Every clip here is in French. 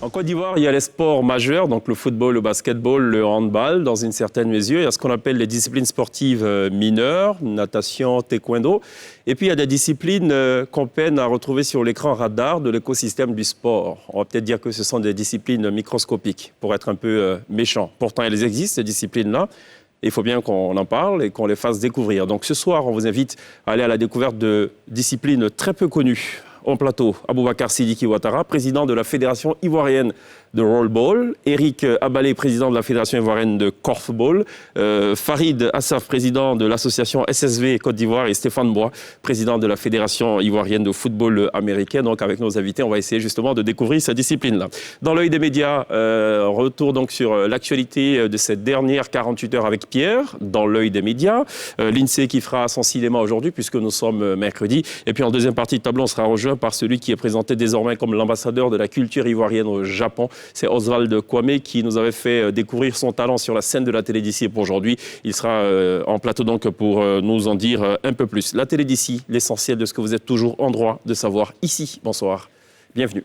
En Côte d'Ivoire, il y a les sports majeurs, donc le football, le basketball, le handball, dans une certaine mesure. Il y a ce qu'on appelle les disciplines sportives mineures, natation, taekwondo. Et puis, il y a des disciplines qu'on peine à retrouver sur l'écran radar de l'écosystème du sport. On va peut-être dire que ce sont des disciplines microscopiques, pour être un peu méchant. Pourtant, elles existent, ces disciplines-là. Il faut bien qu'on en parle et qu'on les fasse découvrir. Donc, ce soir, on vous invite à aller à la découverte de disciplines très peu connues. En plateau, Aboubacar Sidiki Ouattara, président de la Fédération ivoirienne de rollball, Eric Abalé, président de la Fédération ivoirienne de korfball, Farid Assaf, président de l'association SSV Côte d'Ivoire et Stéphane Bois, président de la Fédération ivoirienne de football américain. Donc avec nos invités, on va essayer justement de découvrir cette discipline-là. Dans l'œil des médias, retour donc sur l'actualité de cette dernière 48 heures avec Pierre, dans l'œil des médias. L'INSEE qui fera son cinéma aujourd'hui puisque nous sommes mercredi. Et puis en deuxième partie de tableau, on sera rejoint par celui qui est présenté désormais comme l'ambassadeur de la culture ivoirienne au Japon. C'est Oswald Kwame qui nous avait fait découvrir son talent sur la scène de la télé d'ici. Et pour aujourd'hui, il sera en plateau donc pour nous en dire un peu plus. La télé d'ici, l'essentiel de ce que vous êtes toujours en droit de savoir ici. Bonsoir, bienvenue.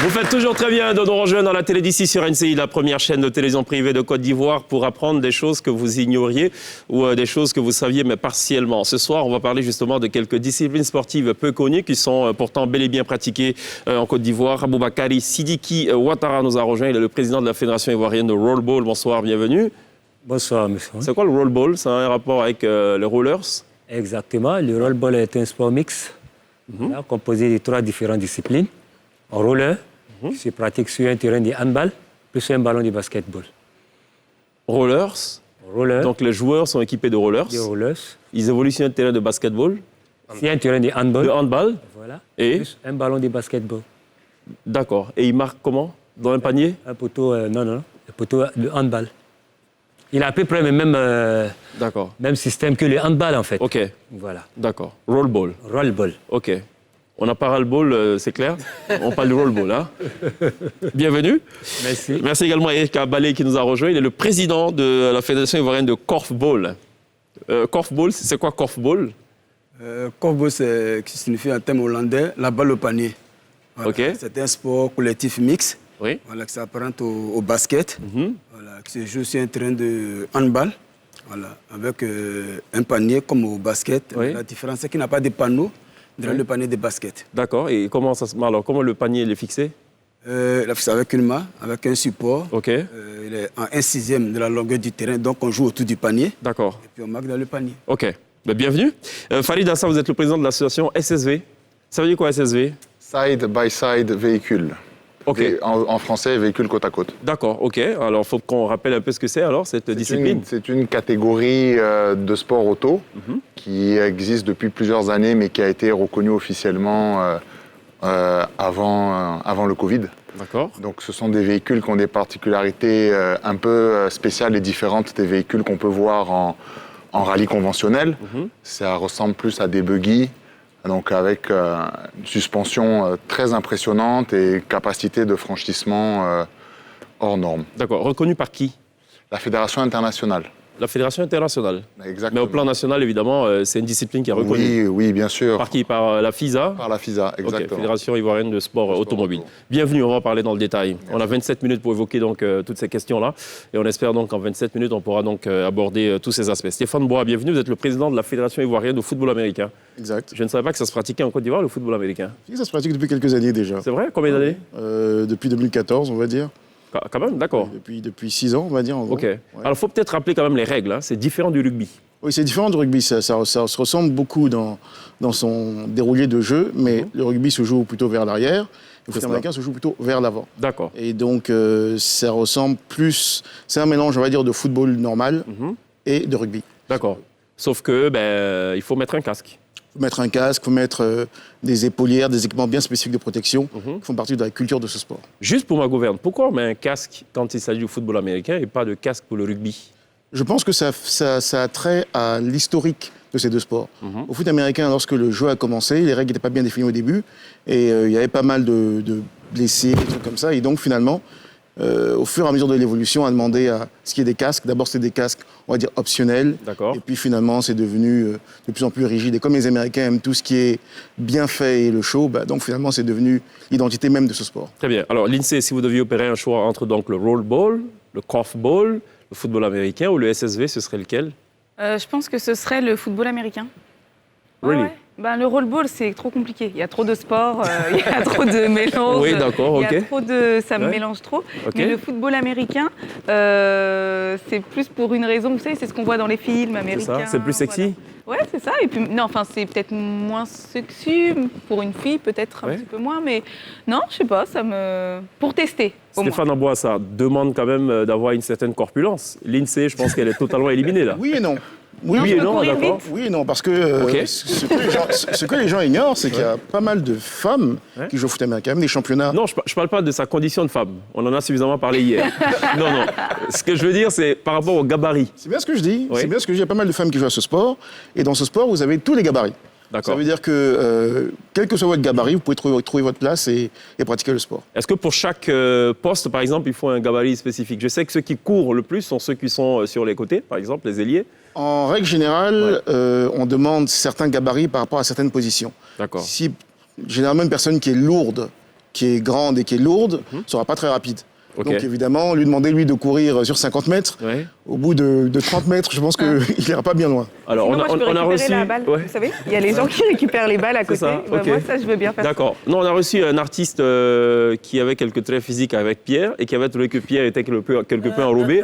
Vous faites toujours très bien de nous rejoindre dans la télé d'ici sur NCI, la première chaîne de télévision privée de Côte d'Ivoire, pour apprendre des choses que vous ignoriez ou des choses que vous saviez mais partiellement. Ce soir, on va parler justement de quelques disciplines sportives peu connues qui sont pourtant bel et bien pratiquées en Côte d'Ivoire. Aboubacar Sidiki Ouattara nous a rejoint. Il est le président de la Fédération ivoirienne de rollball. Bonsoir, bienvenue. Bonsoir, monsieur. C'est quoi le rollball? C'est un rapport avec les rollers? Exactement. Le rollball est un sport mixte composé de 3 différentes disciplines. En roller, qui se pratique sur un terrain de handball, plus un ballon de basketball. Rollers? Roller. Donc les joueurs sont équipés de rollers. Des rollers. Ils évoluent sur un terrain de basketball. C'est un terrain de handball. De handball. Voilà. Et plus un ballon de basketball. D'accord. Et ils marquent comment? Dans un panier? Un poteau, un poteau de handball. Il a à peu près le même système que le handball, en fait. OK. Voilà. D'accord. Rollball. Rollball. OK. On n'a pas ras-le-ball, c'est clair. On parle du rollball, hein. Bienvenue. Merci. Merci également à Eric Abalé qui nous a rejoint. Il est le président de la Fédération ivoirienne de korfball. Korfball, c'est quoi korfball? Korfball, qui signifie en termes hollandais la balle au panier. Voilà. OK. C'est un sport collectif mixte. Oui. Voilà, qui s'apparente au basket. Voilà, qui se joue sur un terrain de handball. Voilà, avec un panier comme au basket. Oui. La différence, c'est qu'il n'a pas de panneau dans le panier de basket. D'accord. Et comment ça se... Alors, comment le panier est fixé? C'est avec une main, avec un support. OK. Il est en 1/6 de la longueur du terrain, donc on joue autour du panier. D'accord. Et puis on marque dans le panier. OK. Ben, bienvenue. Farid Assaf, vous êtes le président de l'association SSV. Ça veut dire quoi, SSV? Side by side véhicule. OK. En français, véhicule côte à côte. D'accord, OK. Alors, il faut qu'on rappelle un peu ce que c'est, alors, cette discipline. C'est une catégorie de sport auto qui existe depuis plusieurs années, mais qui a été reconnue officiellement avant le Covid. D'accord. Donc, ce sont des véhicules qui ont des particularités un peu spéciales et différentes des véhicules qu'on peut voir en rallye conventionnel. Ça ressemble plus à des buggy, donc avec une suspension très impressionnante et capacité de franchissement hors norme. D'accord. Reconnu par qui? La Fédération internationale. La Fédération internationale. Exactement. Mais au plan national, évidemment, c'est une discipline qui est reconnue. Oui, bien sûr. Par qui? Par la FISA? Par la FISA, exactement. OK, Fédération ivoirienne de sport automobile. auto. Bienvenue, on va en parler dans le détail. On a 27 minutes pour évoquer donc toutes ces questions-là. Et on espère donc qu'en 27 minutes, on pourra donc aborder tous ces aspects. Stéphane Bois, bienvenue. Vous êtes le président de la Fédération ivoirienne de football américain. Exact. Je ne savais pas que ça se pratiquait en Côte d'Ivoire, le football américain. Ça se pratique depuis quelques années déjà. C'est vrai? Combien d'années? Depuis 2014, on va dire. Quand même, d'accord. Depuis 6 ans, on va dire, en gros. OK. Ouais. Alors, il faut peut-être rappeler quand même les règles. Hein. C'est différent du rugby. Oui, c'est différent du rugby. Ça se ressemble beaucoup dans son déroulé de jeu, mais le rugby se joue plutôt vers l'arrière, le foot américain se joue plutôt vers l'avant. D'accord. Et donc, ça ressemble plus... C'est un mélange, on va dire, de football normal et de rugby. D'accord. Sauf que, il faut mettre un casque. Il faut mettre un casque, il faut mettre des épaulières, des équipements bien spécifiques de protection qui font partie de la culture de ce sport. Juste pour ma gouverne, pourquoi on met un casque quand il s'agit du football américain et pas de casque pour le rugby? Je pense que ça a trait à l'historique de ces deux sports. Au foot américain, lorsque le jeu a commencé, les règles n'étaient pas bien définies au début et il y avait pas mal de blessés, des trucs comme ça. Et donc finalement, au fur et à mesure de l'évolution, on a demandé à ce qu'il y ait des casques. D'abord, c'était des casques, on va dire, optionnels. D'accord. Et puis finalement, c'est devenu de plus en plus rigide. Et comme les Américains aiment tout ce qui est bien fait et le show, donc finalement, c'est devenu l'identité même de ce sport. Très bien. Alors, l'INSEE, si vous deviez opérer un choix entre donc, le roll ball, le korfball, le football américain ou le SSV, ce serait lequel? Je pense que ce serait le football américain. Really? Ben, le roll-ball, c'est trop compliqué. Il y a trop de sports, il y a trop de mélange. Oui, d'accord, ok. Il y a trop ça me mélange trop. Ok. Mais le football américain, c'est plus pour une raison, vous savez, c'est ce qu'on voit dans les films américains. C'est ça? C'est plus sexy? Voilà. Ouais, c'est ça. Et puis, non, enfin, c'est peut-être moins sexy pour une fille, peut-être un petit peu moins. Mais non, je sais pas, pour tester. Stéphane Amboise, ça demande quand même d'avoir une certaine corpulence. L'INSEE, je pense qu'elle est totalement éliminée là. Oui et non. Oui et non, d'accord. Oui et non, parce que Ok. ce que les gens ignorent, c'est qu'il y a pas mal de femmes qui jouent au foot américain, même des championnats. Non, je ne parle pas de sa condition de femme. On en a suffisamment parlé hier. Non. Ce que je veux dire, c'est par rapport au gabarit. C'est bien ce que je dis. Oui. C'est bien ce que je dis. Il y a pas mal de femmes qui jouent à ce sport. Et dans ce sport, vous avez tous les gabarits. D'accord. Ça veut dire que, quel que soit votre gabarit, vous pouvez trouver votre place et pratiquer le sport. Est-ce que pour chaque poste, par exemple, il faut un gabarit spécifique? Je sais que ceux qui courent le plus sont ceux qui sont sur les côtés, par exemple, les ailiers. En règle générale, on demande certains gabarits par rapport à certaines positions. D'accord. Si, généralement, une personne qui est lourde, qui est grande et qui est lourde, ne sera pas très rapide. Ok. Donc évidemment, lui demander de courir sur 50 mètres, Ouais. au bout de 30 mètres, je pense qu'il n'ira pas bien loin. Alors, Sinon, moi, je peux on a récupérer reçu. la balle, Ouais. vous savez. Il y a les gens qui récupèrent les balles à côté. ça, ok. Moi, ça, je veux bien faire ça. D'accord. Non, on a reçu un artiste qui avait quelques traits physiques avec Pierre et qui avait trouvé que Pierre était quelque peu enrobé.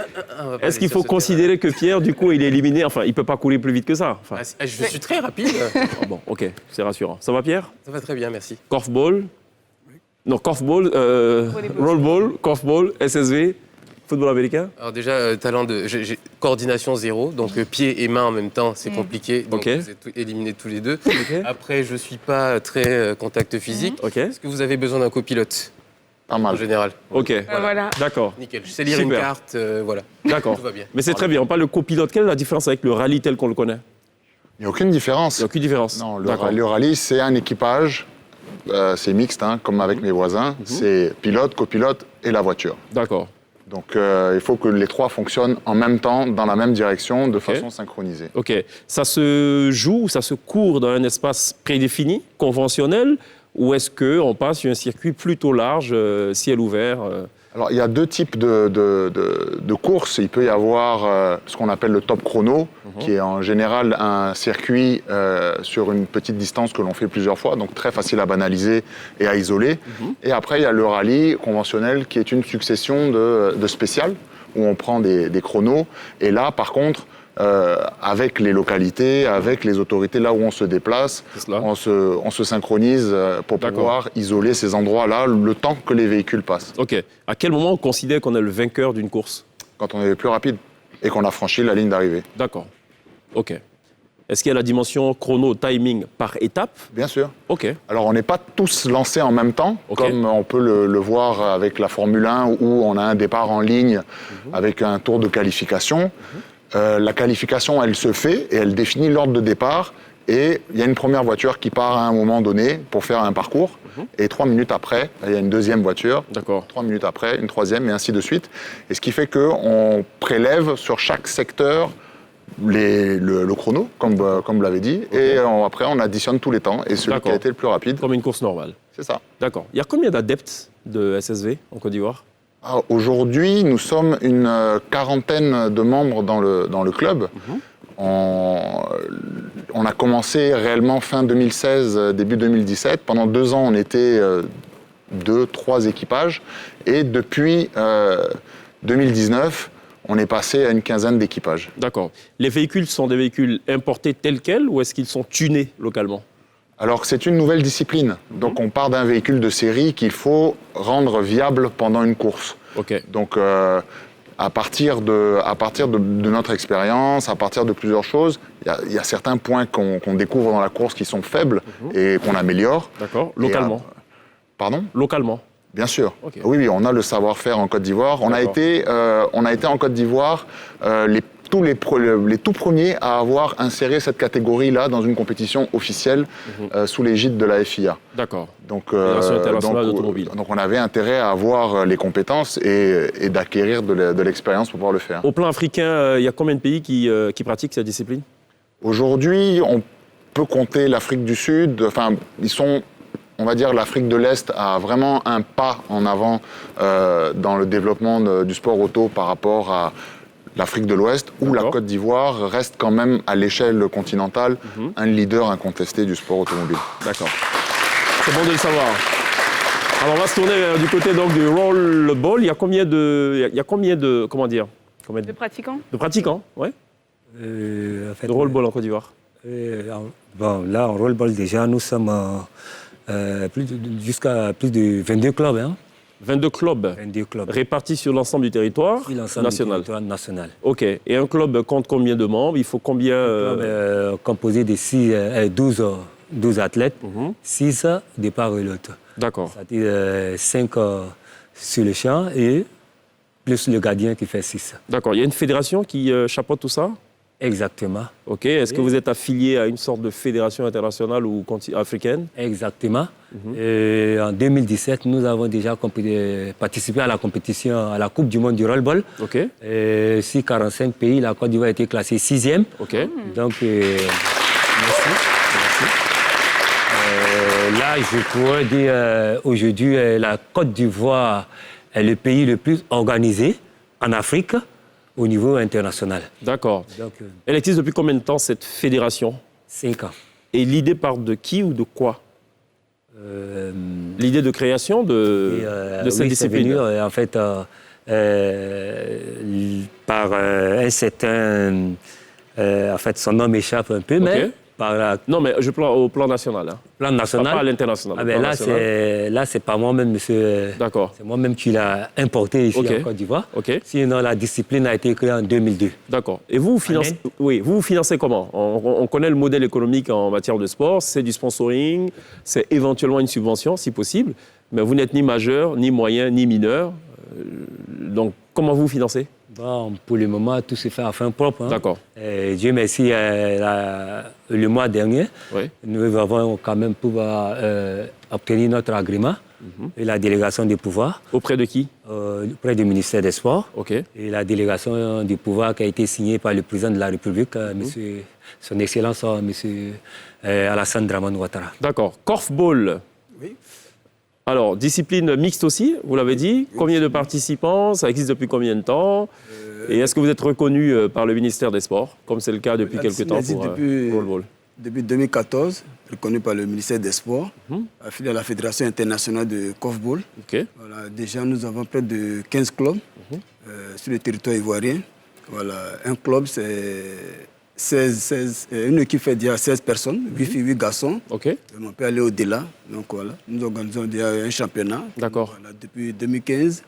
Est-ce qu'il faut considérer que Pierre, du coup, il est éliminé? Enfin, il ne peut pas courir plus vite que ça. Enfin, Je suis très rapide. bon, ok, c'est rassurant. Ça va, Pierre? Ça va très bien, merci. Korfball? Non, korfball, rollball, korfball, SSV, football américain? Alors déjà, j'ai coordination zéro, donc pied et main en même temps, c'est compliqué. Donc Ok. vous êtes éliminés tous les deux. Après, je suis pas très contact physique. Ok. Est-ce que vous avez besoin d'un copilote Pas en mal. général? Ok, Voilà. d'accord. Nickel. Je sais lire Super. une carte, voilà. D'accord. Tout va bien. Mais c'est très bien. On parle de copilote. Quelle est la différence avec le rallye tel qu'on le connaît? Il n'y a aucune différence. Il n'y a aucune différence. Non, D'accord. le rallye, c'est un équipage, c'est mixte, comme avec mes voisins. C'est pilote, copilote et la voiture. D'accord. Donc il faut que les trois fonctionnent en même temps, dans la même direction, de façon synchronisée. Ok. Ça se joue, ça se court dans un espace prédéfini, conventionnel, ou est-ce qu'on passe sur un circuit plutôt large, ciel ouvert Alors il y a deux types de courses. Il peut y avoir ce qu'on appelle le top chrono, qui est en général un circuit sur une petite distance que l'on fait plusieurs fois, donc très facile à banaliser et à isoler. Et après il y a le rallye conventionnel, qui est une succession de spéciales, où on prend des chronos. Et là par contre, avec les localités, avec les autorités là où on se déplace, C'est cela. on se synchronise pour D'accord. pouvoir isoler ces endroits-là le temps que les véhicules passent. Ok. À quel moment on considère qu'on est le vainqueur d'une course? Quand on est le plus rapide et qu'on a franchi la ligne d'arrivée. D'accord. Ok. Est-ce qu'il y a la dimension chrono, timing par étape? Bien sûr. Ok. Alors, on n'est pas tous lancés en même temps, Ok. comme on peut le voir avec la Formule 1, où on a un départ en ligne avec un tour de qualification. La qualification, elle se fait et elle définit l'ordre de départ. Et il y a une première voiture qui part à un moment donné pour faire un parcours. Et 3 minutes après, il y a une deuxième voiture. D'accord. 3 minutes après, une troisième, et ainsi de suite. Et ce qui fait qu'on prélève sur chaque secteur le chrono, comme vous l'avez dit, et après on additionne tous les temps, et celui qui D'accord. a été le plus rapide, Comme une course normale. c'est ça. D'accord. Il y a combien d'adeptes de SSV en Côte d'Ivoire? Ah, aujourd'hui, nous sommes une quarantaine de membres dans le club. On a commencé réellement fin 2016, début 2017. Pendant 2 ans, on était 2, 3 équipages. Et depuis 2019, on est passé à une quinzaine d'équipages. D'accord. Les véhicules sont des véhicules importés tels quels ou est-ce qu'ils sont tunés localement? Alors c'est une nouvelle discipline. Donc on part d'un véhicule de série qu'il faut rendre viable pendant une course. Ok. Donc à partir de notre expérience, à partir de plusieurs choses, il y a certains points qu'on découvre dans la course qui sont faibles et qu'on améliore. D'accord. Localement. Pardon? Localement. Bien sûr. Ok. Oui, on a le savoir-faire en Côte d'Ivoire. On a été en Côte d'Ivoire les tout premiers à avoir inséré cette catégorie-là dans une compétition officielle sous l'égide de la FIA. D'accord. Donc, Fédération internationale d'automobile. Donc on avait intérêt à avoir les compétences et d'acquérir de l'expérience pour pouvoir le faire. Au plan africain, il y a combien de pays qui pratiquent cette discipline? Aujourd'hui, on peut compter l'Afrique du Sud. Enfin, on va dire l'Afrique de l'Est a vraiment un pas en avant dans le développement du sport auto par rapport à l'Afrique de l'Ouest, où la Côte d'Ivoire reste quand même à l'échelle continentale un leader incontesté du sport automobile. D'accord. C'est bon de le savoir. Alors on va se tourner du côté donc du rollball. Il y a combien de comment dire, De pratiquants? de pratiquants, ouais, En fait, de rollball en Côte d'Ivoire? Bon, là, en rollball, déjà, nous sommes jusqu'à plus de 22 clubs. Hein. 22 clubs 22 clubs. répartis sur l'ensemble du territoire Sur l'ensemble national. du territoire national. Ok. Et un club compte combien de membres? Il faut combien Composé de 12 athlètes, 6 de part et l'autre. D'accord. C'est-à-dire 5 sur le champ et plus le gardien qui fait 6. D'accord. Il y a une fédération qui chapeaute tout ça? Exactement. Ok. Est-ce que vous êtes affilié à une sorte de fédération internationale ou africaine? Exactement. Et en 2017, nous avons déjà participé à la compétition, à la Coupe du monde du rollball. Ok. Et sur 45 pays, la Côte d'Ivoire a été classée 6e. Ok. Donc, merci. Là, je pourrais dire aujourd'hui, la Côte d'Ivoire est le pays le plus organisé en Afrique au niveau international. D'accord. Donc, Elle existe depuis combien de temps, cette fédération? 5 ans. Et l'idée part de qui ou de quoi? L'idée de création de cette oui, discipline? c'est venu, en fait, par un certain... en fait, son nom m'échappe un peu, mais par Non, mais au plan national. Hein. plan national. Pas à l'international. Ah ben là, c'est pas moi-même, monsieur. D'accord. C'est moi-même qui l'ai importé ici en Côte d'Ivoire. Ok. Sinon, la discipline a été créée en 2002. D'accord. Et vous financez, vous financez comment? On connaît le modèle économique en matière de sport, c'est du sponsoring, c'est éventuellement une subvention si possible, mais vous n'êtes ni majeur, ni moyen, ni mineur. Donc, comment vous financez? Bon, pour le moment, tout se fait à fin propre. Hein. D'accord. Dieu merci, le mois dernier, nous avons quand même pouvoir obtenir notre agrément et la délégation des pouvoirs. Auprès de qui? Auprès du ministère des Sports. Ok. Et la délégation du pouvoir qui a été signée par le président de la République, monsieur, son Excellence, monsieur Alassane Dramane Ouattara. D'accord. Korfball. Oui. Alors, discipline mixte aussi, vous l'avez dit. Combien de participants? Ça existe depuis combien de temps? Et est-ce que vous êtes reconnu par le ministère des Sports, comme c'est le cas depuis quelques temps pour rollball? Depuis 2014, reconnu par le ministère des Sports, affilié à la Fédération internationale de korfball. Ok. Voilà, déjà, nous avons près de 15 clubs sur le territoire ivoirien. Voilà, un club, c'est 16, une équipe fait déjà 16 personnes, 8 filles, 8 garçons. Ok. On peut aller au-delà. Donc voilà, nous organisons déjà un championnat. D'accord. Voilà, depuis 2015,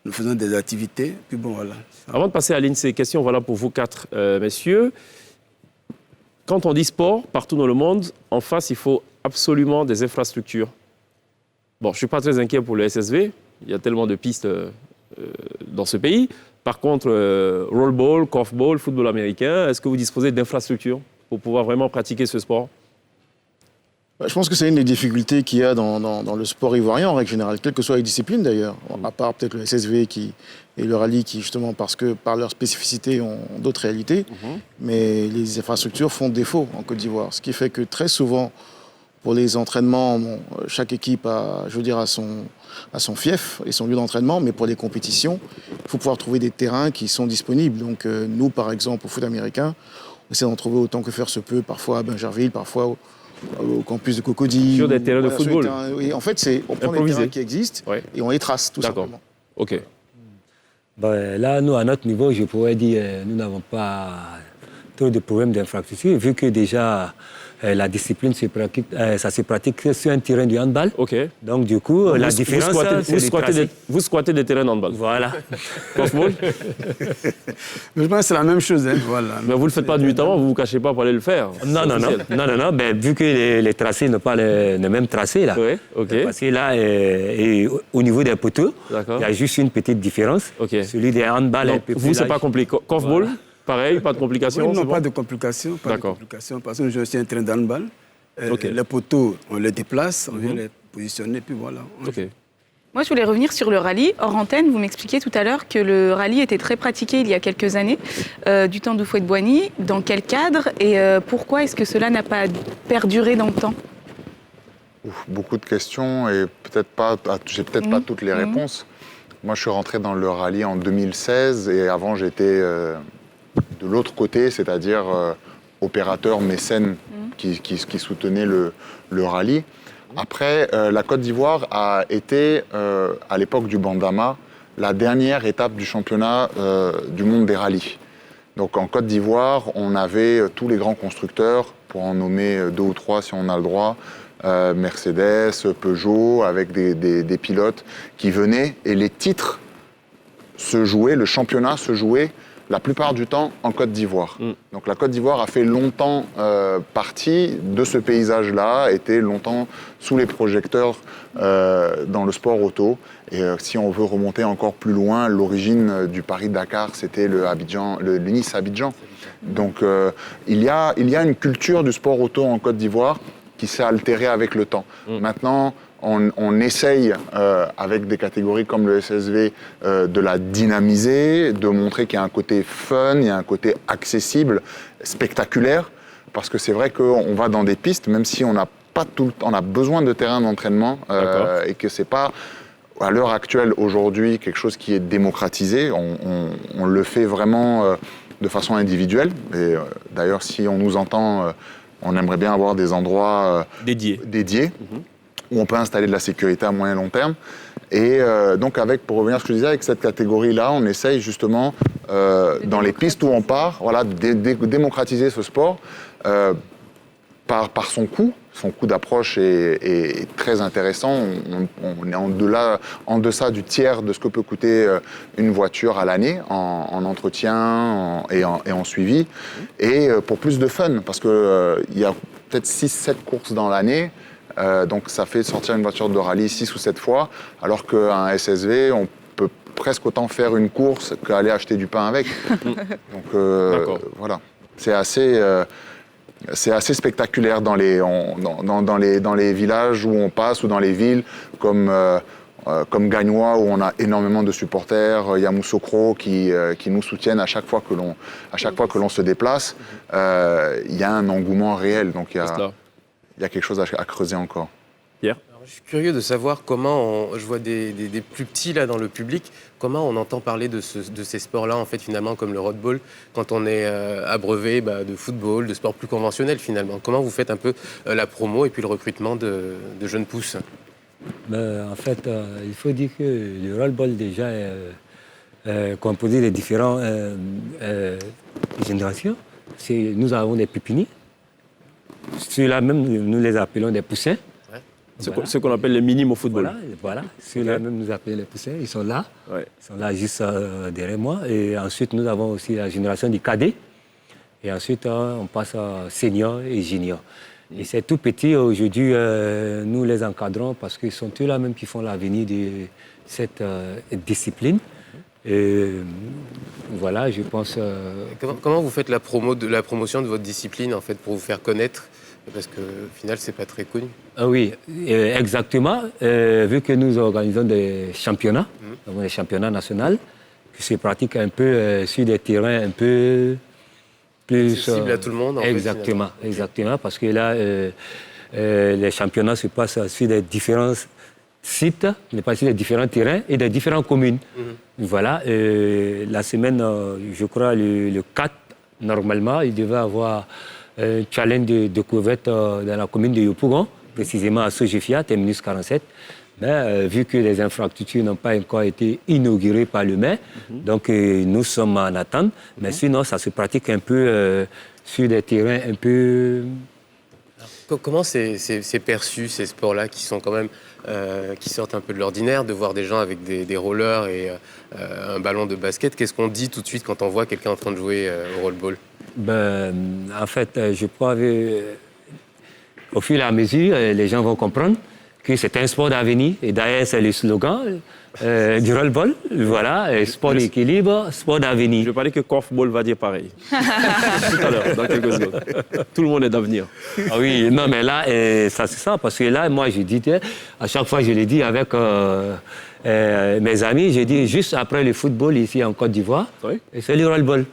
nous faisons des activités. Puis bon, voilà. Avant de passer à l'INSEE, question voilà pour vous quatre, messieurs. Quand on dit sport, partout dans le monde, en face, il faut absolument des infrastructures. Bon, je ne suis pas très inquiet pour le SSV. Il y a tellement de pistes dans ce pays. Par contre, rollball, korfball, football américain, est-ce que vous disposez d'infrastructures pour pouvoir vraiment pratiquer ce sport? Je pense que c'est une des difficultés qu'il y a dans le sport ivoirien en règle générale, quelles que soient les disciplines d'ailleurs, à part peut-être le SSV et le rallye qui, justement, parce que par leur spécificité, ont d'autres réalités. Mais les infrastructures font défaut en Côte d'Ivoire, ce qui fait que très souvent, pour les entraînements, chaque équipe a, je veux dire, à son fief et son lieu d'entraînement, mais pour les compétitions, il faut pouvoir trouver des terrains qui sont disponibles. Donc nous, par exemple, au foot américain, on essaie d'en trouver autant que faire se peut, parfois à Bingerville, parfois au campus de Cocody. Sur des terrains de football. Oui, en fait, on prend des terrains qui existent et on les trace, tout simplement. OK. Ben, là, nous, à notre niveau, je pourrais dire, nous n'avons pas trop de problèmes d'infrastructure, vu que déjà, la discipline, ça se pratique sur un terrain de handball. OK. Donc, du coup, la différence, c'est le tracé. Vous squattez des terrains de handball. Voilà. Korfball? Mais je pense que c'est la même chose. Hein, voilà. Mais vous ne le faites pas nuitamment, vous ne vous cachez pas pour aller le faire. Non, non, non, non. Ben, vu que les tracés n'ont pas le même tracé, là. Oui, OK. Le tracé, là, et au niveau des poteaux, D'accord. il y a juste une petite différence. OK. Celui des handball est un Donc, peu plus vous, c'est large. pas compliqué. Korfball, pareil, pas de complications? Oui, non, c'est bon pas de complications. Pas de D'accord. complications. Parce que je suis un train d'handball. Ok. Les poteaux, on les déplace, on vient les positionner, puis voilà. OK. Moi, je voulais revenir sur le rallye. Hors antenne, vous m'expliquiez tout à l'heure que le rallye était très pratiqué il y a quelques années, du temps d'Houphouët-Boigny. Dans quel cadre et pourquoi est-ce que cela n'a pas perduré dans le temps? Beaucoup de questions et j'ai peut-être pas toutes les réponses. Moi, je suis rentré dans le rallye en 2016 et avant, j'étais de l'autre côté, c'est-à-dire opérateur mécène qui soutenait le rallye. Après, la Côte d'Ivoire a été, à l'époque du Bandama, la dernière étape du championnat du monde des rallyes. Donc en Côte d'Ivoire, on avait tous les grands constructeurs, pour en nommer 2 ou 3 si on a le droit, Mercedes, Peugeot, avec des pilotes qui venaient et les titres se jouaient, le championnat se jouait la plupart du temps en Côte d'Ivoire. Donc la Côte d'Ivoire a fait longtemps partie de ce paysage-là, était longtemps sous les projecteurs dans le sport auto. Et si on veut remonter encore plus loin, l'origine du Paris-Dakar, c'était le Nice-Abidjan. Donc il y a une culture du sport auto en Côte d'Ivoire qui s'est altérée avec le temps. Maintenant, on essaye, avec des catégories comme le SSV, de la dynamiser, de montrer qu'il y a un côté fun, il y a un côté accessible, spectaculaire, parce que c'est vrai qu'on va dans des pistes, même si on n'a pas on a besoin de terrain d'entraînement, et que c'est pas, à l'heure actuelle, aujourd'hui, quelque chose qui est démocratisé. On le fait vraiment de façon individuelle. Et d'ailleurs, si on nous entend, on aimerait bien avoir des endroits dédiés. Où on peut installer de la sécurité à moyen et long terme. Et donc, pour revenir à ce que je disais, avec cette catégorie-là, on essaye justement, dans les pistes où on part, voilà, de démocratiser ce sport par son coût. Son coût d'approche est très intéressant. On est en deçà du tiers de ce que peut coûter une voiture à l'année en entretien et en suivi. Et pour plus de fun, parce qu'il y a peut-être 6-7 courses dans l'année. Donc ça fait sortir une voiture de rallye 6 ou 7 fois, alors qu'un SSV, on peut presque autant faire une course qu'aller acheter du pain avec. Donc voilà, c'est assez spectaculaire dans les villages où on passe ou dans les villes comme Gagnois où on a énormément de supporters, Yamoussoukro qui nous soutiennent à chaque fois que l'on se déplace. Il y a un engouement réel, donc il y a quelque chose à creuser encore. Pierre? Alors, je suis curieux de savoir comment, je vois des plus petits là dans le public, comment on entend parler de ces sports-là, en fait, finalement, comme le roadball, quand on est abreuvé de football, de sports plus conventionnels, finalement. Comment vous faites un peu la promo et puis le recrutement de jeunes pousses? En fait, il faut dire que le rollball déjà est composé de différentes générations. Nous avons des pépiniers. Ceux-là même, nous les appelons des poussins. Ouais. Ce qu'on appelle les minimes au football. Voilà. Ceux-là même, nous appelons les poussins. Ils sont là. Ouais. Ils sont là juste derrière moi. Et ensuite, nous avons aussi la génération du cadet. Et ensuite, on passe à senior et junior. Et c'est tout petit. Aujourd'hui, nous les encadrons parce qu'ils sont eux-là même qui font l'avenir de cette discipline. Et voilà, je pense... Comment vous faites la promotion de votre discipline, en fait, pour vous faire connaître? Parce qu'au final, c'est pas très connu. Oui, exactement. Vu que nous organisons des championnats, nous avons des championnats nationaux, qui se pratiquent un peu sur des terrains un peu plus... accessible à tout le monde, en exactement, fait, exactement, parce que là, les championnats se passent sur des différents sites, mais pas sur des différents terrains et des différentes communes. Voilà, la semaine, je crois, le 4, normalement, il devait avoir un challenge de découverte dans la commune de Yopougon, précisément à Sojefia, terminus 47. Mais vu que les infrastructures n'ont pas encore été inaugurées par le maire, donc nous sommes en attente. Mais sinon, ça se pratique un peu sur des terrains un peu... Comment c'est perçu, ces sports-là, qui sont quand même, qui sortent un peu de l'ordinaire, de voir des gens avec des rollers et un ballon de basket? Qu'est-ce qu'on dit tout de suite quand on voit quelqu'un en train de jouer au rollball? En fait, je crois qu'au fur et à mesure, les gens vont comprendre que c'est un sport d'avenir. Et d'ailleurs, c'est le slogan du rollball. Voilà, sport d'équilibre, sport d'avenir. Je parlais que Korfball va dire pareil. Tout à l'heure, dans quelques secondes. Tout le monde est d'avenir. Ah oui, non, mais là, ça c'est ça. Parce que là, moi, je dis, à chaque fois, je le dis avec mes amis, je dis juste après le football ici en Côte d'Ivoire, Oui. et c'est le rollball.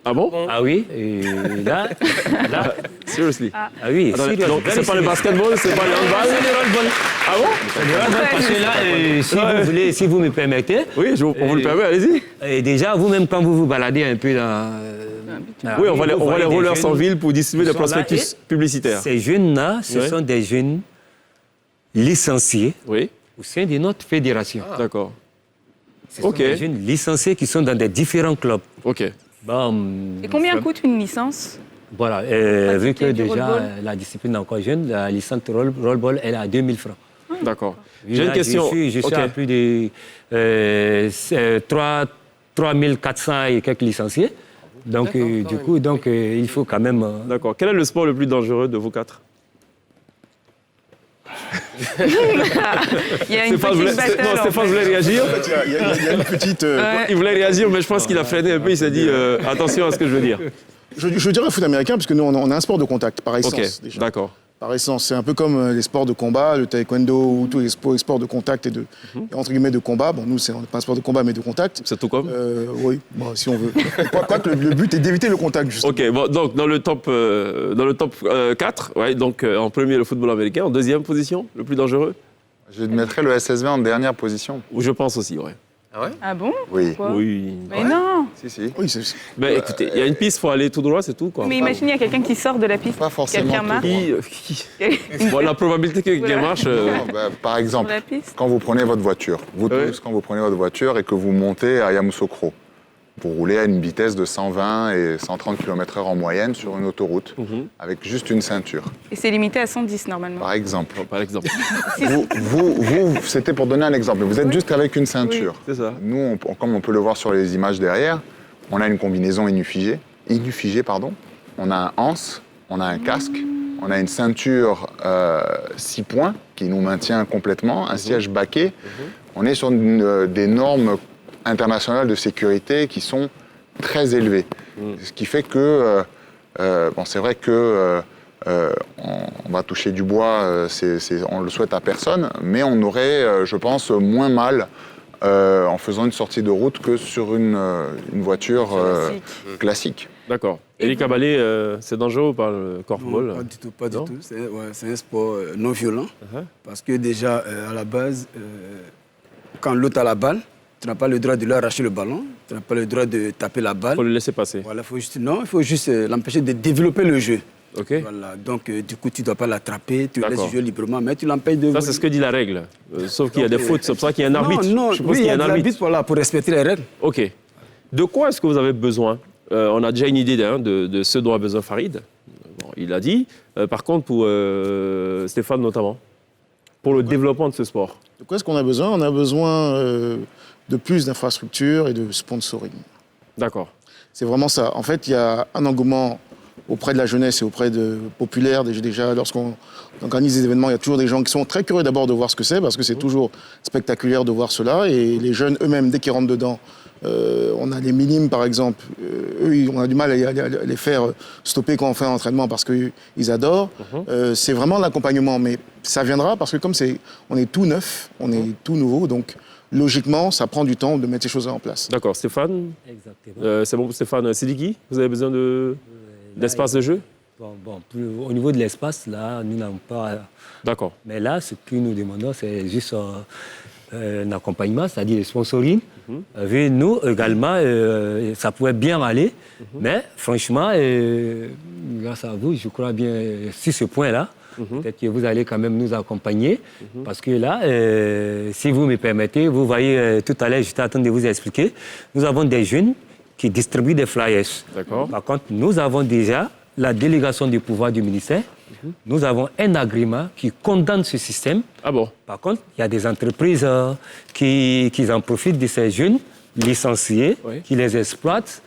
Ah bon? Ah oui, et là, Seriously. ah oui, Attendez, serious, donc, very c'est pas le serious. basketball, c'est pas le handball? C'est le rollball. Ah bon? C'est le rollball parce que là, si vous voulez, si vous me permettez, Oui, on vous le permet, allez-y. et déjà, vous-même, quand vous vous baladez un peu dans... Oui, on voit les voyez des rollers sans jeunes ville pour distribuer des qui sont là, prospectus et publicitaires. Ces jeunes-là, ce Oui. sont des jeunes licenciés Oui, au sein de notre fédération. d'accord. Ce sont Ok. des jeunes licenciés qui sont dans des différents clubs. Ok. Bon, Et combien coûte une licence? voilà, vu que Pratiquer du déjà rollball. la discipline est encore jeune, la licence rollball, elle est à 2000 francs. D'accord. Oui, J'ai une là, question. Je suis Ok. à plus de 3400 et quelques licenciés. Donc, D'accord, du quand coup, donc, il faut quand même... D'accord. Quel est le sport le plus dangereux de vous quatre? Il y a une Stéphane voulait, petite battle. non, en Stéphane fait. voulait réagir. Il y a une petite. Il voulait réagir, mais je pense qu'il a freiné un peu. Il s'est dit attention à ce que je veux dire. Je dirais foot américain, parce que nous, on a un sport de contact, par essence. Ok, Déjà. d'accord. Par essence, c'est un peu comme les sports de combat, le taekwondo ou tous les sports de contact et entre guillemets de combat. Bon, nous, on n'est pas un sport de combat, mais de contact. C'est tout comme. Oui, bon, si on veut. Quoique le but est d'éviter le contact, justement. Ok, bon, donc dans le top 4, ouais, donc en premier le football américain, en deuxième position, le plus dangereux. Je mettrais le SSV en dernière position. Ou je pense aussi, ouais. Ah ouais? Ah bon? Oui. Quoi Oui. Mais non. Si, si. Oui, c'est. Ben écoutez, il y a une piste, il faut aller tout droit, c'est tout quoi. Mais imaginez, il y a quelqu'un qui sort de la piste. Pas forcément Quelqu'un tout marche Bon, la probabilité que quelqu'un Voilà. marche. Non, bah, par sur exemple, la piste. quand vous prenez votre voiture, vous Ouais. tous, quand vous prenez votre voiture et que vous montez à Yamoussoukro, vous roulez à une vitesse de 120 et 130 km/h en moyenne sur une autoroute, avec juste une ceinture, Et c'est limité à 110 normalement. par exemple. Par exemple. C'était pour donner un exemple. Vous êtes juste avec une ceinture. C'est ça. Nous, comme on peut le voir sur les images derrière, on a une combinaison inufigée, pardon. On a un anse, on a un casque, on a une ceinture 6 points qui nous maintient complètement, un siège baquet. On est sur des normes internationales de sécurité qui sont très élevées. Ce qui fait que, bon, c'est vrai que on va toucher du bois, on le souhaite à personne, mais on aurait, je pense, moins mal en faisant une sortie de route que sur une voiture classique. D'accord. Elie Kabalé, c'est dangereux ou pas le korfball? Non, pas du tout, pas du Non? tout. C'est un sport non violent. Parce que déjà, à la base, quand l'autre a la balle, tu n'as pas le droit de lui arracher le ballon, tu n'as pas le droit de taper la balle. Il faut le laisser passer. Voilà, il faut juste l'empêcher de développer le jeu. Ok. Voilà, donc du coup, tu ne dois pas l'attraper, tu le D'accord. laisses jouer librement, mais tu l'empêches de... Ça, c'est ce que dit la règle. Sauf qu'il y a des fautes, c'est pour ça qu'il y a un arbitre. Non, Je suppose oui, qu'il il y a un arbitre. voilà, pour respecter les règles. Ok. De quoi est-ce que vous avez besoin? On a déjà une idée de ce dont a besoin Farid. Bon, il l'a dit. Par contre, pour Stéphane notamment, pour le développement de ce sport. De quoi est-ce qu'on a besoin? On a besoin de plus d'infrastructures et de sponsoring. D'accord. C'est vraiment ça. En fait, il y a un engouement auprès de la jeunesse et auprès de populaires. Déjà, lorsqu'on organise des événements, il y a toujours des gens qui sont très curieux d'abord de voir ce que c'est, parce que c'est toujours spectaculaire de voir cela. Et les jeunes eux-mêmes, dès qu'ils rentrent dedans, on a des minimes, par exemple. Eux, on a du mal à les faire stopper quand on fait un entraînement parce qu'ils adorent. C'est vraiment l'accompagnement. Mais ça viendra parce que comme on est tout neuf, on est tout nouveau, donc logiquement, ça prend du temps de mettre ces choses en place. D'accord. Stéphane, Exactement. c'est bon pour Stéphane. Sidiki, vous avez besoin d'espace de jeu? Au niveau de l'espace, là, nous n'avons pas... D'accord. Mais là, ce que nous demandons, c'est juste un accompagnement, c'est-à-dire le sponsoring. Nous, également, ça pourrait bien aller, mais franchement, grâce à vous, je crois bien, sur ce point-là, peut-être que vous allez quand même nous accompagner. Parce que là, si vous me permettez, vous voyez, tout à l'heure, j'étais en train de vous expliquer, nous avons des jeunes qui distribuent des flyers. D'accord. Par contre, nous avons déjà la délégation du pouvoir du ministère. Nous avons un agrément qui condamne ce système. Ah bon? Par contre, il y a des entreprises qui en profitent de ces jeunes licenciés, qui les exploitent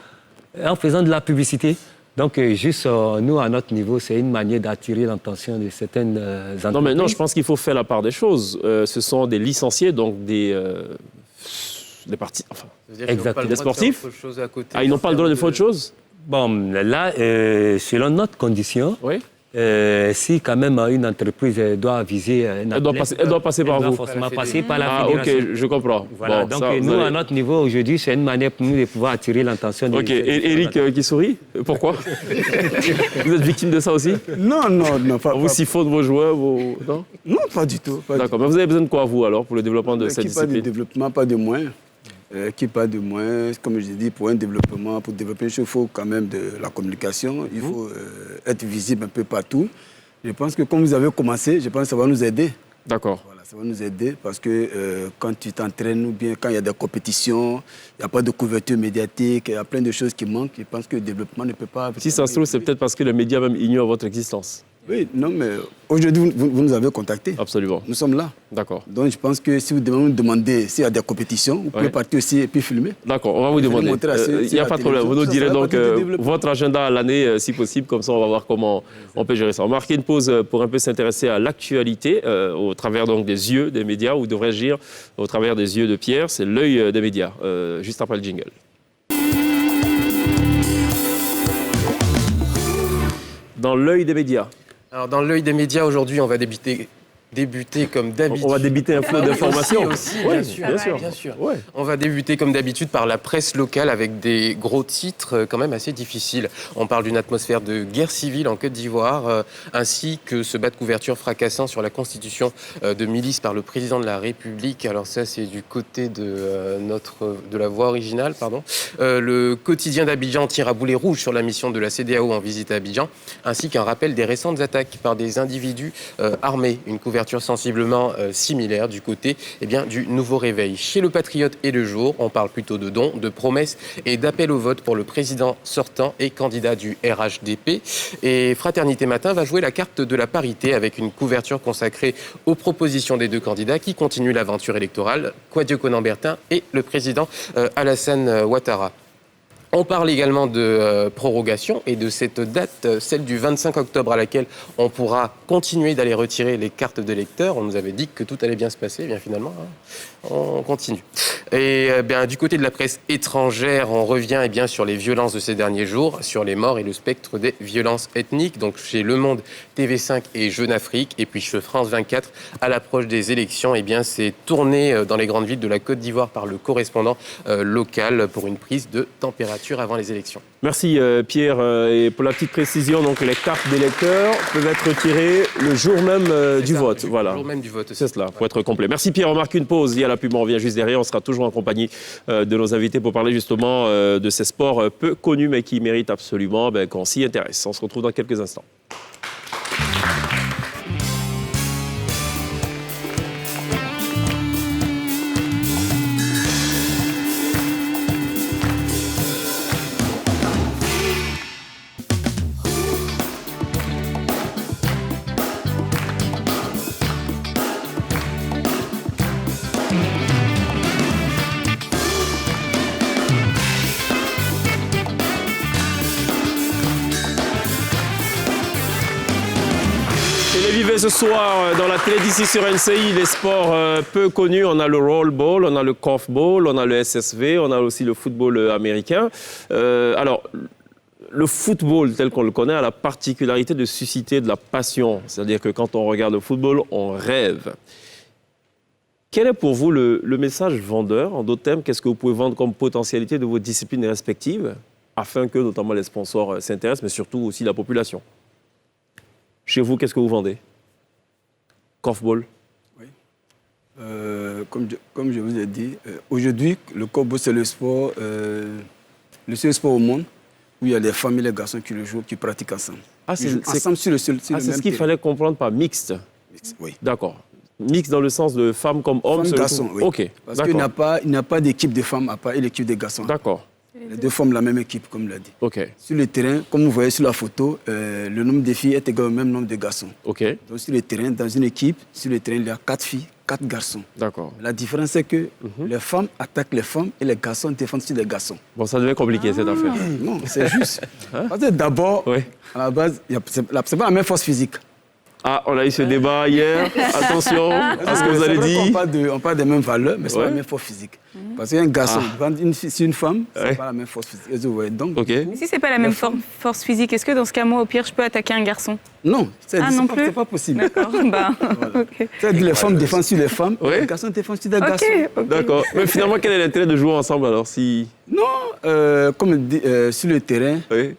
en faisant de la publicité. Donc, juste nous, à notre niveau, c'est une manière d'attirer l'attention de certaines entreprises. Non, mais non, je pense qu'il faut faire la part des choses. Ce sont des licenciés, donc des partis, enfin, Exactement. des sportifs. Ah, ils n'ont pas le droit de faire autre chose? Bon, là, selon notre condition, Oui. si quand même une entreprise doit viser un Elle doit passer par elle doit vous. forcément passer par la Ah, fédération. ok, je comprends. Voilà, Bon, donc ça, vous nous, allez- à notre niveau, aujourd'hui, c'est une manière pour nous de pouvoir attirer l'attention des... Ok, et Eric qui sourit? Pourquoi? Vous êtes victime de ça aussi? Non, non, non, pas, Vous siphonnez vos joueurs, vos... Non? non, pas du tout. Pas du D'accord, mais vous avez besoin de quoi, vous, alors, pour le développement de tout. cette Qui parle de discipline? développement, pas de moyens. Qui parle de moyens, comme je dis, pour développer, il faut quand même de la communication, il faut être visible un peu partout. Je pense que comme vous avez commencé, je pense que ça va nous aider. D'accord. Voilà, ça va nous aider parce que quand tu t'entraînes ou bien quand il y a des compétitions, il n'y a pas de couverture médiatique, il y a plein de choses qui manquent. Je pense que le développement ne peut pas... Si ça se trouve, c'est peut-être parce que les médias même ignorent votre existence. Oui, non, mais aujourd'hui, vous nous avez contactés. Absolument. Nous sommes là. D'accord. Donc je pense que si vous nous demandez s'il y a des compétitions, vous pouvez partir aussi et puis filmer. D'accord, on va vous Je vais demander. montrer à ceux- Il n'y a sur pas la de problème. Vous nous télévision. direz Ça, ça va donc partir du développement. votre agenda à l'année, si possible. Comme ça, on va voir comment on peut gérer ça. On va marquer une pause pour un peu s'intéresser à l'actualité au travers donc des yeux des médias, ou devrais-je dire au travers des yeux de Pierre. C'est l'œil des médias, juste après le jingle. Dans l'œil des médias. Alors, dans l'œil des médias, aujourd'hui, on va débuter comme d'habitude. On va débuter un flot d'informations. Aussi, Ouais, bien sûr. Ouais. On va débuter comme d'habitude par la presse locale avec des gros titres quand même assez difficiles. On parle d'une atmosphère de guerre civile en Côte d'Ivoire, ainsi que ce bas de couverture fracassant sur la constitution de milice par le président de la République. Alors ça, c'est du côté de la voix originale, pardon. Le quotidien d'Abidjan tire à boulet rouge sur la mission de la CEDEAO en visite à Abidjan, ainsi qu'un rappel des récentes attaques par des individus armés. Une couverture sensiblement similaire du côté du nouveau réveil. Chez le Patriote et Le Jour, on parle plutôt de dons, de promesses et d'appels au vote pour le président sortant et candidat du RHDP. Et Fraternité Matin va jouer la carte de la parité avec une couverture consacrée aux propositions des deux candidats qui continuent l'aventure électorale, Kouadio Konan-Bertin et le président Alassane Ouattara. On parle également de prorogation et de cette date, celle du 25 octobre, à laquelle on pourra continuer d'aller retirer les cartes d'électeurs. On nous avait dit que tout allait bien se passer, bien finalement, on continue. Et du côté de la presse étrangère, on revient sur les violences de ces derniers jours, sur les morts et le spectre des violences ethniques. Donc chez Le Monde, TV5 et Jeune Afrique, et puis chez France 24, à l'approche des élections, c'est tourné dans les grandes villes de la Côte d'Ivoire par le correspondant local pour une prise de température avant les élections. Merci Pierre. Et pour la petite précision, donc les cartes d'électeurs peuvent être retirées le jour même du vote. Voilà. Le jour même du vote aussi. C'est cela, pour être complet. Merci Pierre, on marque une pause. Il y a la pub, on revient juste derrière. On sera toujours en compagnie de nos invités pour parler justement de ces sports peu connus mais qui méritent absolument qu'on s'y intéresse. On se retrouve dans quelques instants. Ce soir, dans la télé d'ici sur NCI, les sports peu connus, on a le rollball, on a le korfball, on a le SSV, on a aussi le football américain. Alors, le football tel qu'on le connaît a la particularité de susciter de la passion. C'est-à-dire que quand on regarde le football, on rêve. Quel est pour vous le message vendeur? En d'autres termes, qu'est-ce que vous pouvez vendre comme potentialité de vos disciplines respectives afin que notamment les sponsors s'intéressent, mais surtout aussi la population? Chez vous, qu'est-ce que vous vendez? Korfball. Oui. Comme je vous ai dit, aujourd'hui, le korfball, c'est le sport, le seul sport au monde où il y a les femmes et les garçons qui le jouent, qui pratiquent ensemble. Ah, Ils jouent ensemble sur le c'est même ce qu'il terrain. fallait comprendre par mixte. Oui. D'accord. Mixte dans le sens de femmes comme hommes. Femmes, garçons, oui. OK, Parce qu'il n'y a pas d'équipe de femmes à part et l'équipe des garçons. D'accord, Les deux forment la même équipe, comme l'a dit. OK, Sur le terrain, comme vous voyez sur la photo, le nombre de filles est égal au même nombre de garçons. OK, Donc sur le terrain, dans une équipe, sur le terrain, il y a 4 filles, 4 garçons. d'accord. La différence, c'est que les femmes attaquent les femmes et les garçons défendent sur les garçons. Bon, ça devient compliqué, cette affaire. Non, c'est juste. Parce que d'abord, Oui. à la base, c'est pas la même force physique. Ah, on a eu ce débat hier. Attention à ce que vous C'est avez vrai dit. qu'on parle des mêmes valeurs, mais c'est pas Ouais. la même force physique. Parce qu'un garçon, quand une fille sur une femme, c'est Ouais. pas la même force physique. Vous voyez, donc, OK. Mais si c'est pas la même force physique, est-ce que dans ce cas, moi, au pire, je peux attaquer un garçon? non, non plus. c'est pas possible. D'accord, bah, ok. C'est-à-dire que les femmes défendent sur les femmes, Ouais. les garçons défendent sur des garçons. Ok. D'accord. Mais finalement, quel est l'intérêt de jouer ensemble alors si... Non, comme dit, sur le terrain, Oui.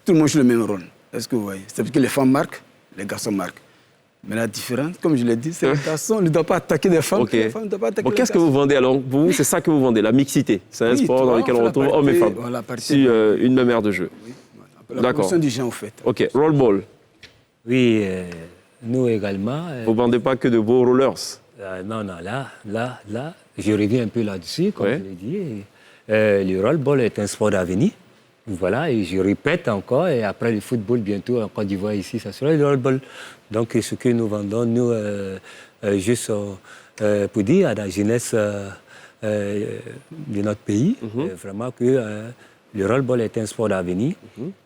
tout le monde joue le même rôle. Est-ce que vous voyez? C'est parce que les femmes marquent, les garçons marquent. Mais la différence, comme je l'ai dit, c'est que les garçons ne doivent pas attaquer des femmes, OK. les femmes ne doivent pas attaquer Bon, les qu'est-ce que garçons. vous vendez alors? Pour vous, c'est ça que vous vendez, la mixité. C'est un Oui, sport dans toi, lequel on on fait retrouve la hommes et parité, femmes. voilà, la parité. Sur une même aire de jeu. La D'accord. promotion du genre, en fait. OK. Rollball. Oui, nous également. Vous ne vendez pas que de beaux rollers. Non, là, je reviens un peu là-dessus, comme Ouais. je l'ai dit. Le roll-ball est un sport d'avenir. Voilà, et je répète encore, et après le football, bientôt en Côte d'Ivoire, ici, ça sera le roll-ball. Donc, ce que nous vendons, nous, juste pour dire à la jeunesse de notre pays, vraiment que le roll-ball est un sport d'avenir,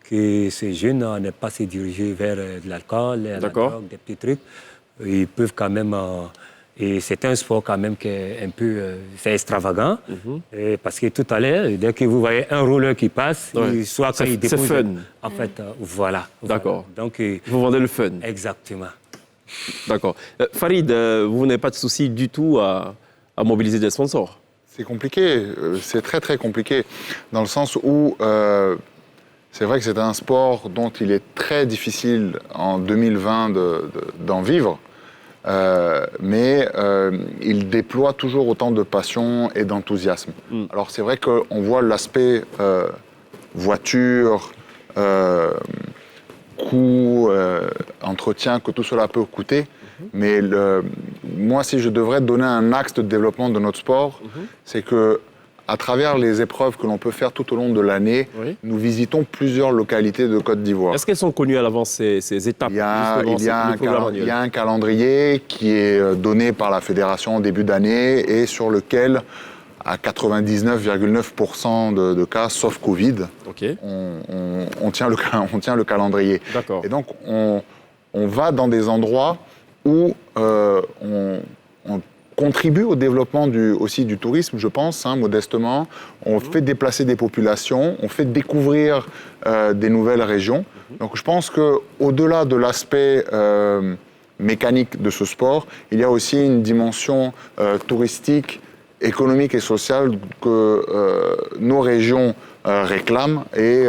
que ces jeunes n'aient pas se diriger vers de l'alcool, la D'accord. drogue, des petits trucs. Ils peuvent quand même... et c'est un sport quand même qui est un peu c'est extravagant. Et parce que tout à l'heure, dès que vous voyez un roller qui passe, Ouais. soit quand C'est- il dépose... c'est fun. En fait, voilà. D'accord. Voilà. Donc, Vous vendez le fun. exactement. D'accord. Farid, vous n'avez pas de souci du tout à mobiliser des sponsors. C'est compliqué, c'est très très compliqué, dans le sens où c'est vrai que c'est un sport dont il est très difficile en 2020 d'en vivre, mais il déploie toujours autant de passion et d'enthousiasme. Alors c'est vrai qu'on voit l'aspect voiture, coût, entretien que tout cela peut coûter. Mais moi, si je devrais donner un axe de développement de notre sport, c'est que à travers les épreuves que l'on peut faire tout au long de l'année, Oui. nous visitons plusieurs localités de Côte d'Ivoire. Est-ce qu'elles sont connues à l'avance, ces étapes Il y a, justement, il y a le un programme calen- annuel? il y a un calendrier qui est donné par la fédération en début d'année et sur lequel, à 99,9% de cas, sauf Covid, OK. on tient le calendrier. D'accord. Et donc, on va dans des endroits où on contribue au développement aussi du tourisme, je pense, modestement. On fait déplacer des populations, on fait découvrir des nouvelles régions. Donc, je pense qu'au-delà de l'aspect mécanique de ce sport, il y a aussi une dimension touristique, économique et sociale que nos régions réclament et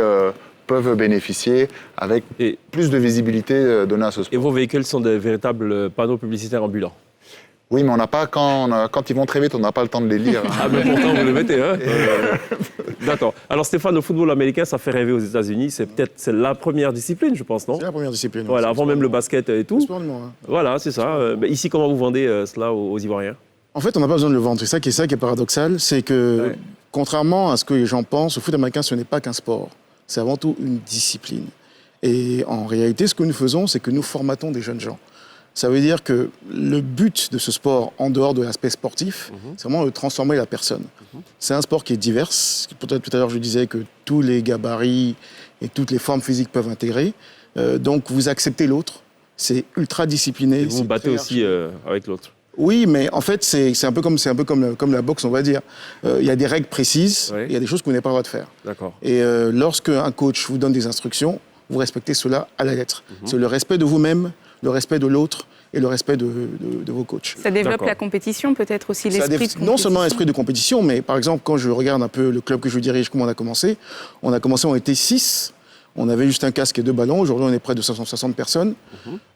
peuvent bénéficier avec Et- plus de visibilité donnée à ce Et sport. vos véhicules sont des véritables panneaux publicitaires ambulants. Oui, mais on n'a pas, quand ils vont très vite, on n'a pas le temps de les lire. Ah, mais pourtant, vous le mettez, hein? D'accord. Alors, Stéphane, le football américain, ça fait rêver aux États-Unis. C'est la première discipline, je pense, non? C'est la première discipline. Voilà, C'est avant même le basket et le tout. sport numéro un. Voilà, c'est ça. Mais ici, comment vous vendez cela aux Ivoiriens? En fait, on n'a pas besoin de le vendre. C'est ça qui est paradoxal. C'est que, Ouais. contrairement à ce que les gens pensent, le foot américain, ce n'est pas qu'un sport. C'est avant tout une discipline. Et en réalité, ce que nous faisons, c'est que nous formatons des jeunes gens. Ça veut dire que le but de ce sport, en dehors de l'aspect sportif, c'est vraiment de transformer la personne. C'est un sport qui est divers. Peut-être tout à l'heure, je disais que tous les gabarits et toutes les formes physiques peuvent intégrer. Donc, vous acceptez l'autre. C'est ultra discipliné. Et vous c'est vous battez très aussi avec l'autre. Oui, mais en fait, c'est un peu comme la boxe, on va dire. Il y a des règles précises, Oui. il y a des choses que vous n'avez pas le droit de faire. D'accord. Et lorsque un coach vous donne des instructions, vous respectez cela à la lettre. C'est le respect de vous-même, le respect de l'autre et le respect de vos coachs. Ça développe D'accord. la compétition, peut-être aussi Ça l'esprit de non compétition. seulement l'esprit de compétition, mais par exemple, quand je regarde un peu le club que je dirige, comment on a commencé, on était 6. On avait juste un casque et 2 ballons. Aujourd'hui, on est près de 560 personnes.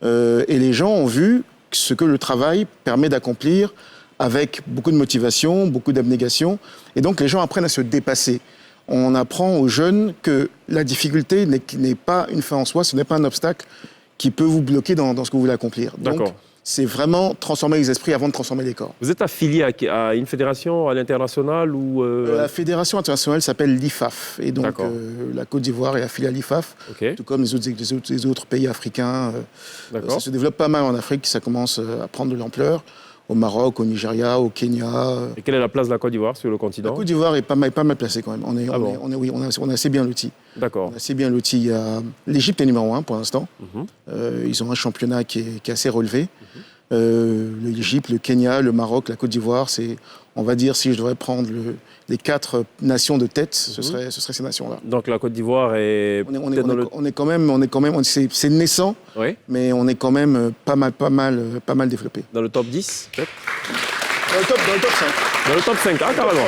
Et les gens ont vu ce que le travail permet d'accomplir avec beaucoup de motivation, beaucoup d'abnégation. Et donc, les gens apprennent à se dépasser. on apprend aux jeunes que la difficulté n'est pas une fin en soi, ce n'est pas un obstacle qui peut vous bloquer dans ce que vous voulez accomplir. Donc, D'accord. c'est vraiment transformer les esprits avant de transformer les corps. Vous êtes affilié à une fédération à l'international ou La fédération internationale s'appelle l'IFAF. Et donc, D'accord. la Côte d'Ivoire est affiliée à l'IFAF, Ok, tout comme les autres pays africains. d'accord. Ça se développe pas mal en Afrique, ça commence à prendre de l'ampleur. Au Maroc, au Nigeria, au Kenya. Et quelle est la place de la Côte d'Ivoire sur le La continent? Côte d'Ivoire est pas mal placée quand même. On est assez bien lotis. D'accord. On a assez bien lotis. Il y a... L'Égypte est numéro 1 pour l'instant. Mhm. Ils ont un championnat qui est assez relevé. L'Égypte, le Kenya, le Maroc, la Côte d'Ivoire, c'est, on va dire, si je devrais prendre les 4 nations de tête, ce serait ces nations-là. Donc la Côte d'Ivoire est peut-être dans le... On est quand même, c'est naissant, Oui, mais on est quand même pas mal développé. dans le top 10 peut-être? Dans le top 5. Dans le top 5, ah carrément.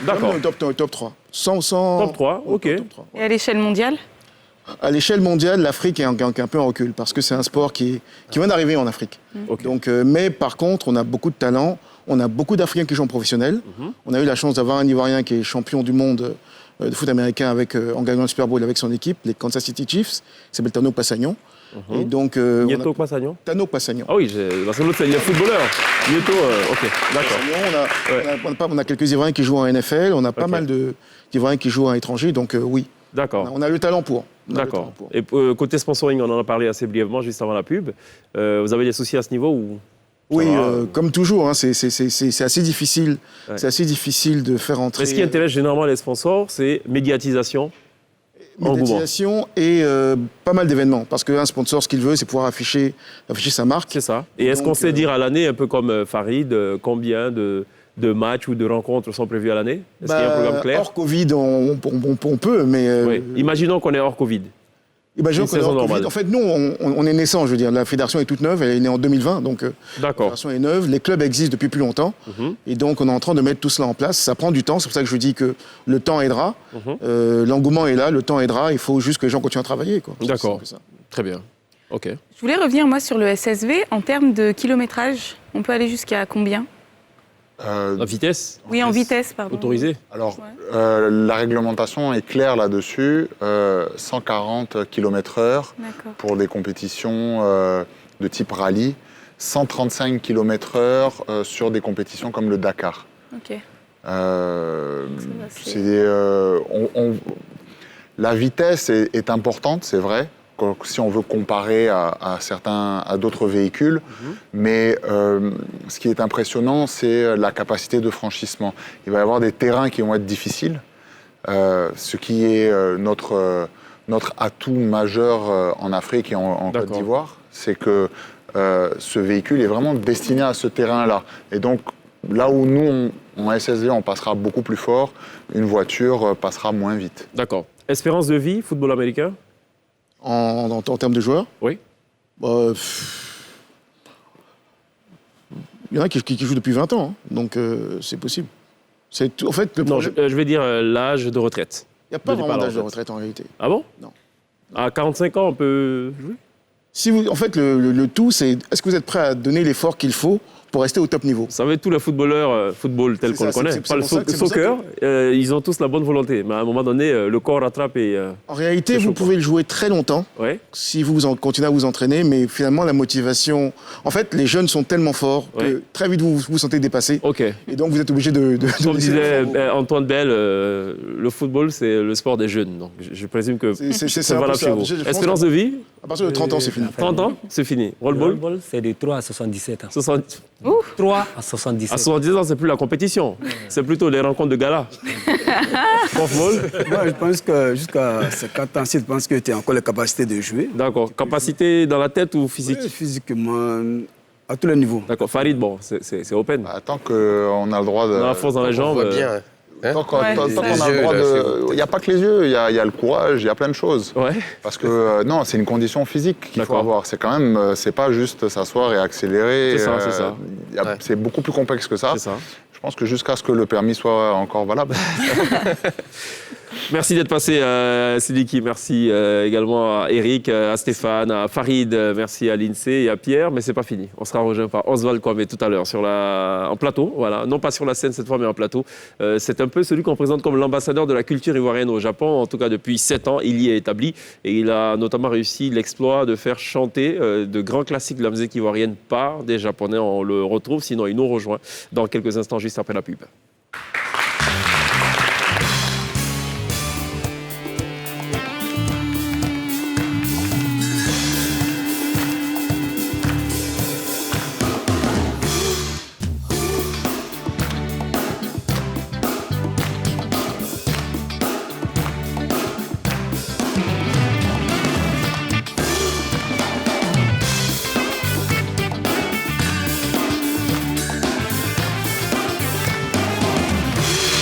D'accord. Dans le top 3. Sans... Top 3, ok. Top 3. Et à l'échelle mondiale? À l'échelle mondiale, l'Afrique est un peu en recul parce que c'est un sport qui vient d'arriver en Afrique. Ok. Donc, mais par contre, on a beaucoup de talent. On a beaucoup d'Africains qui jouent en professionnel. On a eu la chance d'avoir un Ivoirien qui est champion du monde de foot américain en gagnant le Super Bowl avec son équipe, les Kansas City Chiefs, qui s'appelle Tano Passagnon. Et donc, Nieto Passagnon? Tano Passagnon. Ah oui, parce que l'autre c'est le footballeur. Nieto, ok, d'accord. On a quelques Ivoiriens qui jouent en NFL. On a pas Ok. mal d'Ivoiriens qui jouent à l'étranger. Donc, oui, D'accord. on a le talent pour. On a le D'accord. talent pour. Et côté sponsoring, on en a parlé assez brièvement juste avant la pub. Vous avez des soucis à ce niveau ou... Oui, Ça va, comme toujours, hein, c'est assez difficile. Ouais. C'est assez difficile de faire entrer. Mais ce qui intéresse généralement les sponsors, c'est médiatisation. médiatisation et pas mal d'événements. Parce qu'un sponsor, ce qu'il veut, c'est pouvoir afficher sa marque. C'est ça. Et est-ce Donc, qu'on sait dire à l'année, un peu comme Farid, combien de matchs ou de rencontres sont prévus à l'année? Est-ce qu'il y a un programme clair? Hors Covid, on peut, mais... Oui. Imaginons qu'on est hors Covid. Imaginons Une qu'on est saison hors Covid. normale. En fait, nous, on est naissant, je veux dire. La fédération est toute neuve, elle est née en 2020, donc la D'accord. fédération est neuve. Les clubs existent depuis plus longtemps. Et donc, on est en train de mettre tout cela en place. Ça prend du temps, c'est pour ça que je dis que le temps aidera. L'engouement est là, le temps aidera. Il faut juste que les gens continuent à travailler, quoi. D'accord. C'est ça. Très bien. OK. Je voulais revenir, moi, sur le SSV. En termes de kilométrage, on peut aller jusqu'à combien? La vitesse Oui, en vitesse, pardon. autorisée? Alors, Ouais. la réglementation est claire là-dessus. 140 km/h D'accord. pour des compétitions de type rallye, 135 km/h sur des compétitions comme le Dakar. Ok. C'est, la vitesse est importante, c'est vrai, si on veut comparer à d'autres véhicules. Mais ce qui est impressionnant, c'est la capacité de franchissement. Il va y avoir des terrains qui vont être difficiles, ce qui est notre atout majeur en Afrique et en Côte D'accord. d'Ivoire. C'est que ce véhicule est vraiment destiné à ce terrain-là. Et donc, là où nous, en SSV, on passera beaucoup plus fort, une voiture passera moins vite. D'accord. Espérance de vie, football américain? En termes de joueurs, Oui. il y en a qui jouent depuis 20 ans, hein. Donc c'est possible. En fait, le Non, problème, je vais dire l'âge de retraite. il n'y a pas de vraiment départ d'âge de en retraite. retraite en réalité. Ah bon? Non. À 45 ans, on peut jouer? En fait, le tout, c'est est-ce que vous êtes prêt à donner l'effort qu'il faut pour rester au top niveau? Vous savez, tous les footballeurs, football tel C'est qu'on le ça, connaît, c'est pas le pour ça que- c'est pour ça soccer, ils ont tous la bonne volonté. Mais à un moment donné, le corps rattrape et... En réalité, C'est chaud, vous quoi. pouvez le jouer très longtemps ouais. si vous continuez à vous entraîner, mais finalement, la motivation... En fait, les jeunes sont tellement forts Ouais. que très vite, vous vous sentez dépassé. OK. Et donc, vous êtes obligé de Comme laisser disait le faire. Antoine Bell, le football, c'est le sport des jeunes. Donc, je présume que C'est c'est un peu valable ça. chez vous. Je pense Espérance de vie, À partir de 30 ans, c'est fini. 30 ans, c'est fini. Rollball, Roll-ball, c'est de 3 à 77 ans. 60... 3 à 77. à 70 ans, c'est plus la compétition. C'est plutôt les rencontres de gala. Profball, Moi, je pense que jusqu'à ces 4 ans, je pense que tu as encore les capacités de jouer. d'accord. Capacité dans la tête ou physique? Oui, physiquement, à tous les niveaux. D'accord. Farid, bon, c'est open. Bah, tant qu'on a le droit de... On a la force dans les On jambes. voit bien. Hein? Tant qu'on Ouais, tant c'est qu'on ça. a le Les droit yeux, là, chez de... vous. Il n'y a pas que les yeux, il y a le courage, il y a plein de choses. Ouais. Parce que non, c'est une condition physique qu'il faut D'accord. avoir. C'est quand même, c'est pas juste s'asseoir et accélérer. C'est ça, c'est ça. Ouais. C'est beaucoup plus complexe que ça. C'est ça. Je pense que jusqu'à ce que le permis soit encore valable. Merci d'être passé, Sidiki. Merci également à Eric, à Stéphane, à Farid. Merci à l'INSEE et à Pierre. Mais c'est pas fini. On sera rejoint par Oswald Kwame tout à l'heure en plateau. Voilà, non pas sur la scène cette fois, mais en plateau. C'est un peu celui qu'on présente comme l'ambassadeur de la culture ivoirienne au Japon. En tout cas, depuis 7 ans, il y est établi. Et il a notamment réussi l'exploit de faire chanter de grands classiques de la musique ivoirienne par des Japonais. On le retrouve, sinon il nous rejoint dans quelques instants, juste après la pub.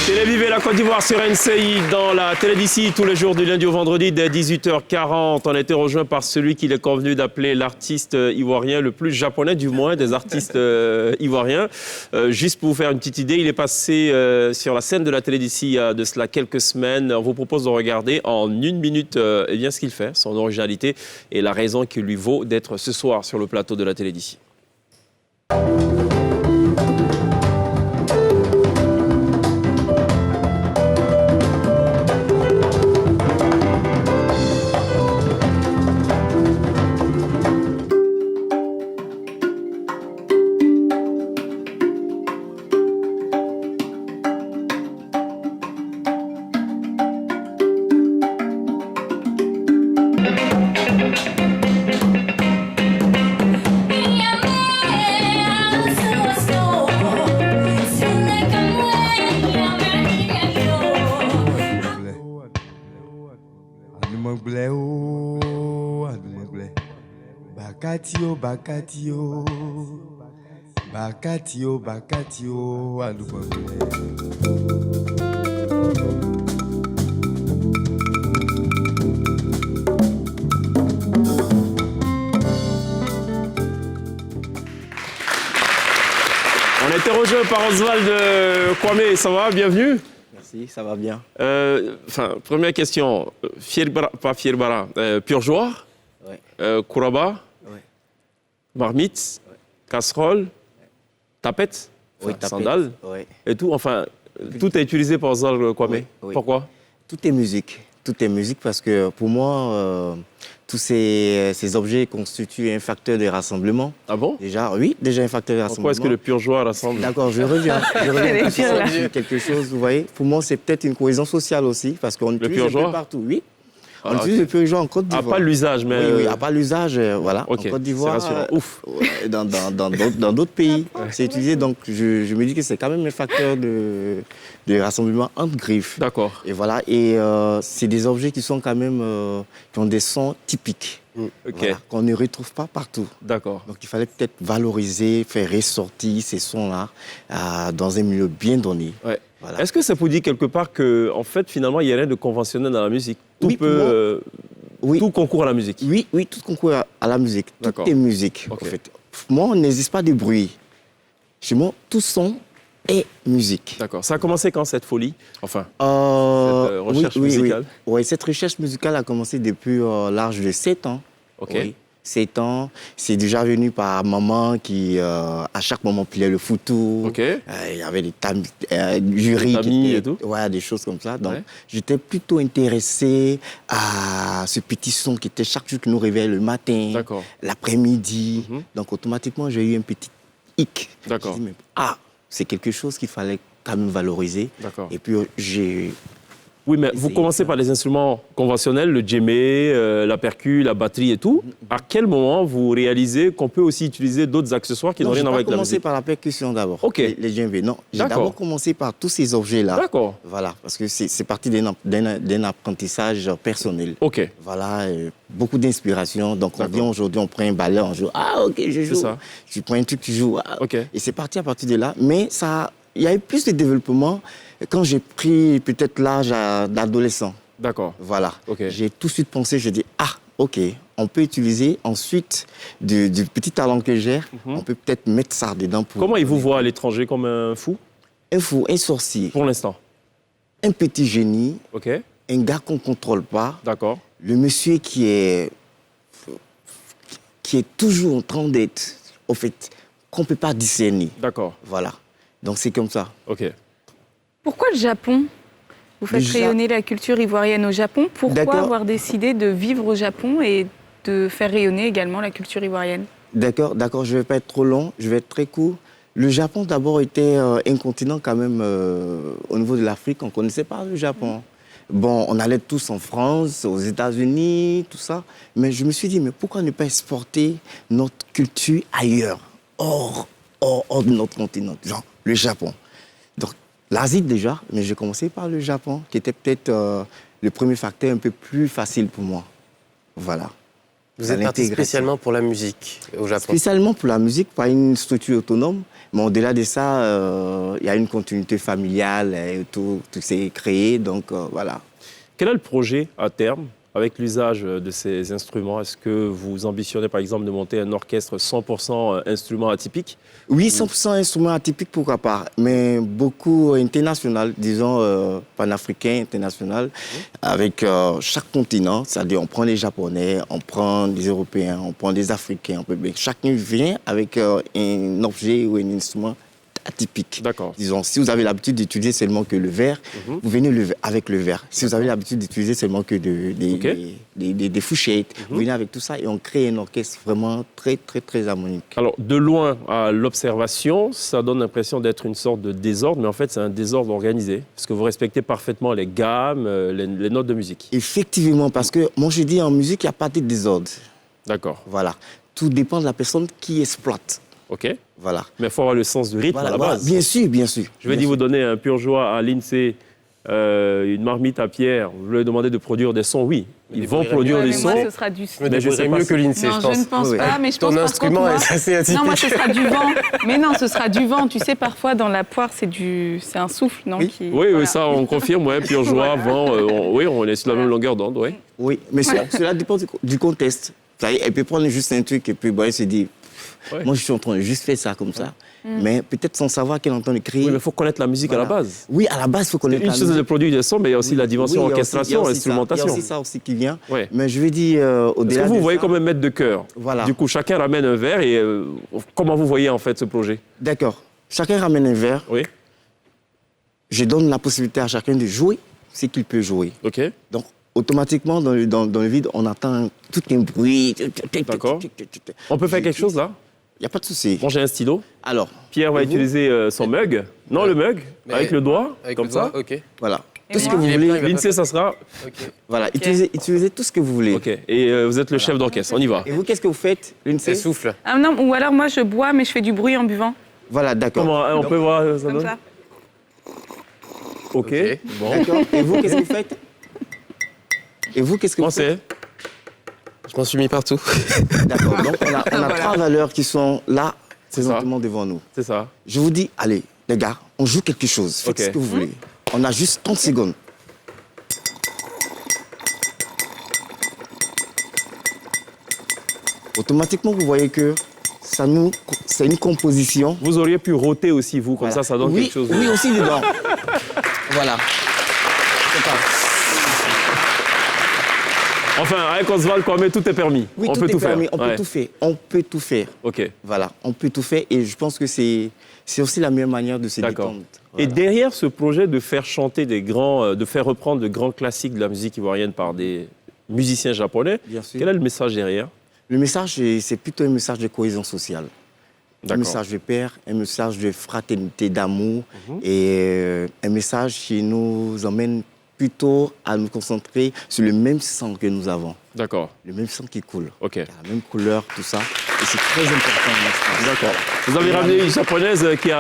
Télévivez la Côte d'Ivoire sur NCI dans la télé d'ici tous les jours du lundi au vendredi dès 18h40. On a été rejoint par celui qu'il est convenu d'appeler l'artiste ivoirien le plus japonais, du moins des artistes ivoiriens. Juste pour vous faire une petite idée, il est passé sur la scène de la télé d'ici il y a de cela quelques semaines. On vous propose de regarder en 1 minute eh bien, ce qu'il fait, son originalité et la raison qui lui vaut d'être ce soir sur le plateau de la télé d'ici. Bakatio, Bakatio, Bakatio, Bakatio, On a été rejoint par Oswald Kwame, ça va? Bienvenue. Merci, ça va bien. Première question, pas Fierbara, pur joie, Ouais. Kouraba, Ouais. marmite, Ouais. casserole, tapette, Oui, tapette. sandales Ouais. et tout. Enfin, tout est utilisé par Oswald Kwame. Oui, oui. Pourquoi? Tout est musique. Tout est musique parce que pour moi, tous ces objets constituent un facteur de rassemblement. Ah bon? Déjà, oui, déjà un facteur de rassemblement. Pourquoi est-ce que le pur joie rassemble? D'accord, je reviens. Elle est fière, là. sur quelque chose, vous voyez. Pour moi, c'est peut-être une cohésion sociale aussi parce qu'on utilise pur un peu joie partout. Oui. On Ah, utilise ok. le pur joie en Côte Ah, d'Ivoire. pas l'usage, mais... Oui, oui, à part l'usage, voilà. Ok, En Côte d'Ivoire, c'est rassurant. Ouf. dans d'autres pays, c'est utilisé. Donc, je me dis que c'est quand même un facteur de rassemblement entre griffes. D'accord. Et voilà, et c'est des objets qui sont quand même, qui ont des sons typiques, Ok, voilà, qu'on ne retrouve pas partout. d'accord. Donc, il fallait peut-être valoriser, faire ressortir ces sons-là dans un milieu bien donné. Ouais. Voilà. Est-ce que ça vous dit quelque part que, en fait, finalement, il n'y a rien de conventionnel dans la musique? Tout Oui, peut... pour moi, oui. Tout concourt à la musique? Oui, oui, tout concourt à la musique. D'accord. Tout est musique, Ok. en fait. Moi, on n'existe pas de bruit. Chez moi, tout son est musique. D'accord. Ça a commencé quand, cette folie? Enfin, Cette recherche musicale. Oui, cette recherche musicale a commencé depuis l'âge de 7 ans. ok. Oui, 7 ans. C'est déjà venu par maman qui, à chaque moment, pliait le foutou. Ok. Il y avait des jurys. Des tamis et tout. Ouais, des choses comme ça. Donc, Ouais. j'étais plutôt intéressé à ce petit son qui était chaque jour qui nous réveillait le matin, D'accord. l'après-midi. Mhm. Donc, automatiquement, j'ai eu un petit hic. D'accord. J'ai dit, mais, c'est quelque chose qu'il fallait quand même valoriser. D'accord. Et puis, j'ai... Oui, mais vous Essayez commencez ça. par les instruments conventionnels, le djembé, la percu, la batterie et tout. À quel moment vous réalisez qu'on peut aussi utiliser d'autres accessoires qui n'ont Non, rien j'ai à voir pas avec la commencé musique? par la percussion d'abord. Ok. Les djembés, non. J'ai D'accord. d'abord commencé par tous ces objets-là. D'accord. Voilà, parce que c'est parti d'un apprentissage personnel. Ok. Voilà, beaucoup d'inspiration. Donc, on D'accord. vient aujourd'hui, on prend un balai, on joue. Ah, ok, je joue. ça. Tu prends un truc, tu joues. Ah. Ok. Et c'est parti à partir de là. Mais il y a eu plus de développement quand j'ai pris peut-être l'âge d'adolescent. D'accord. Voilà. Ok. J'ai tout de suite pensé, je dis, ok, on peut utiliser ensuite du petit talent que j'ai, on peut peut-être mettre ça dedans pour... Comment ils vous voient à l'étranger? Comme un fou? Un fou, un sorcier, Pour l'instant. un petit génie, Ok. un gars qu'on ne contrôle pas. D'accord. Le monsieur qui est toujours en train d'être, au fait, qu'on ne peut pas discerner. D'accord. Voilà. Donc c'est comme ça. Ok. Pourquoi le Japon? Vous faites rayonner la culture ivoirienne au Japon. Pourquoi avoir décidé de vivre au Japon et de faire rayonner également la culture ivoirienne? D'accord, je ne vais pas être trop long, je vais être très court. Le Japon d'abord était un continent quand même au niveau de l'Afrique, on ne connaissait pas le Japon. Bon, on allait tous en France, aux États-Unis, tout ça. Mais je me suis dit, mais pourquoi ne pas exporter notre culture ailleurs, hors de notre continent, genre le Japon. Donc l'Asie déjà, mais j'ai commencé par le Japon, qui était peut-être le premier facteur un peu plus facile pour moi. Voilà. Vous êtes parti spécialement pour la musique au Japon? Spécialement pour la musique, pas une structure autonome. Mais au-delà de ça, il y a une continuité familiale et tout s'est créé. Donc voilà. Quel est le projet à terme avec l'usage de ces instruments? Est-ce que vous ambitionnez par exemple de monter un orchestre 100% instruments atypiques? Oui, 100% instruments atypiques, pourquoi pas. Mais beaucoup international, disons panafricain, international, avec chaque continent. C'est-à-dire on prend les Japonais, on prend les Européens, on prend les Africains. Chacun vient avec un objet ou un instrument atypique. D'accord. Disons, si vous avez l'habitude d'utiliser seulement que le verre, vous venez avec le verre. Si vous avez l'habitude d'utiliser seulement que des fourchettes, vous venez avec tout ça et on crée un orchestre vraiment très, très, très harmonique. Alors, de loin à l'observation, ça donne l'impression d'être une sorte de désordre, mais en fait, c'est un désordre organisé, parce que vous respectez parfaitement les gammes, les notes de musique. Effectivement, parce que moi, je dis en musique, il n'y a pas de désordre. D'accord. Voilà. Tout dépend de la personne qui exploite. OK. Voilà. Mais il faut avoir le sens du rythme à la base. Bien sûr, bien sûr. Je vais vous donner un pur joie à l'INSEE, une marmite à Pierre. Vous lui demandez de produire des sons, oui. Ils vont produire des sons. Moi, ce sera du... Mais je sais mieux que l'INSEE, non, je pense. je ne pense pas, mais je pense Ton par instrument contre, moi... est assez atypique. Non, moi, ce sera du vent. Mais non, ce sera du vent. Tu sais, parfois, dans la poire, c'est un souffle, non? Oui, oui, ça, on confirme. Ouais, pur joie, vent, on est sur la même longueur d'onde, oui. Oui, mais cela dépend du contexte. Elle peut prendre juste un truc et puis elle se dit, moi, je suis en train de juste faire ça comme ça. Mais peut-être sans savoir qu'elle est en train de créer. Oui, mais il faut connaître la musique à la base. Oui, à la base, il faut connaître la musique. Une chose de produire des sons, mais il y a aussi la dimension orchestration, instrumentation. Il y a aussi ça aussi qui vient. Ouais. Mais je vais dire, au-delà Est-ce que vous voyez comme un maître de chœur? Voilà. Du coup, chacun ramène un verre et comment vous voyez en fait ce projet? D'accord. Chacun ramène un verre. Oui. Je donne la possibilité à chacun de jouer ce qu'il peut jouer. OK. Donc, automatiquement, dans le vide, on entend tout un bruit. D'accord. On peut faire quelque chose là? Il n'y a pas de souci. Bon, j'ai un stylo. Alors, Pierre va utiliser son mug. Non, le mug, avec le doigt, comme ça. OK. Voilà. Et Tout ce moi que vous voulez. L'INSEE, ça sera. OK. Voilà, utilisez tout ce que vous voulez. OK. Et vous êtes le chef d'orchestre. On y va. Et vous, qu'est-ce que vous faites, Ça l'INSEE? souffle. Ah non, ou alors moi, je bois, mais je fais du bruit en buvant. Voilà, d'accord. Comment on peut voir ça Comme donne? ça. OK. Bon. D'accord. Et vous, qu'est-ce que vous faites? Et vous, qu'est-ce que vous faites? Je m'en suis mis partout. D'accord. Donc, on a Voilà. 3 valeurs qui sont là, C'est ça. présentement devant nous. C'est ça. Je vous dis, allez, les gars, on joue quelque chose. Faites Ok. ce que vous voulez. On a juste 30 secondes. Automatiquement, vous voyez que c'est une composition. Vous auriez pu rôter aussi, vous, comme Voilà. ça donne Oui, quelque chose. Oui, aussi dedans. Voilà. C'est pas. Enfin, avec Oswald Kwame, tout est permis. Oui, on tout peut est tout permis. faire. On peut tout faire. On peut tout faire. OK. Voilà, on peut tout faire. Et je pense que c'est aussi la meilleure manière de se D'accord. détendre. Et Voilà. derrière ce projet de faire chanter de faire reprendre de grands classiques de la musique ivoirienne par des musiciens japonais, Bien sûr. quel est le message derrière? Le message, c'est plutôt un message de cohésion sociale. Un D'accord. message de paix, un message de fraternité, d'amour, et un message qui nous emmène plutôt à nous concentrer sur le même sang que nous avons, D'accord. le même sang qui coule, OK. la même couleur, tout ça. Et c'est très important, n'est-ce pas? D'accord. Vous avez ramené une japonaise qui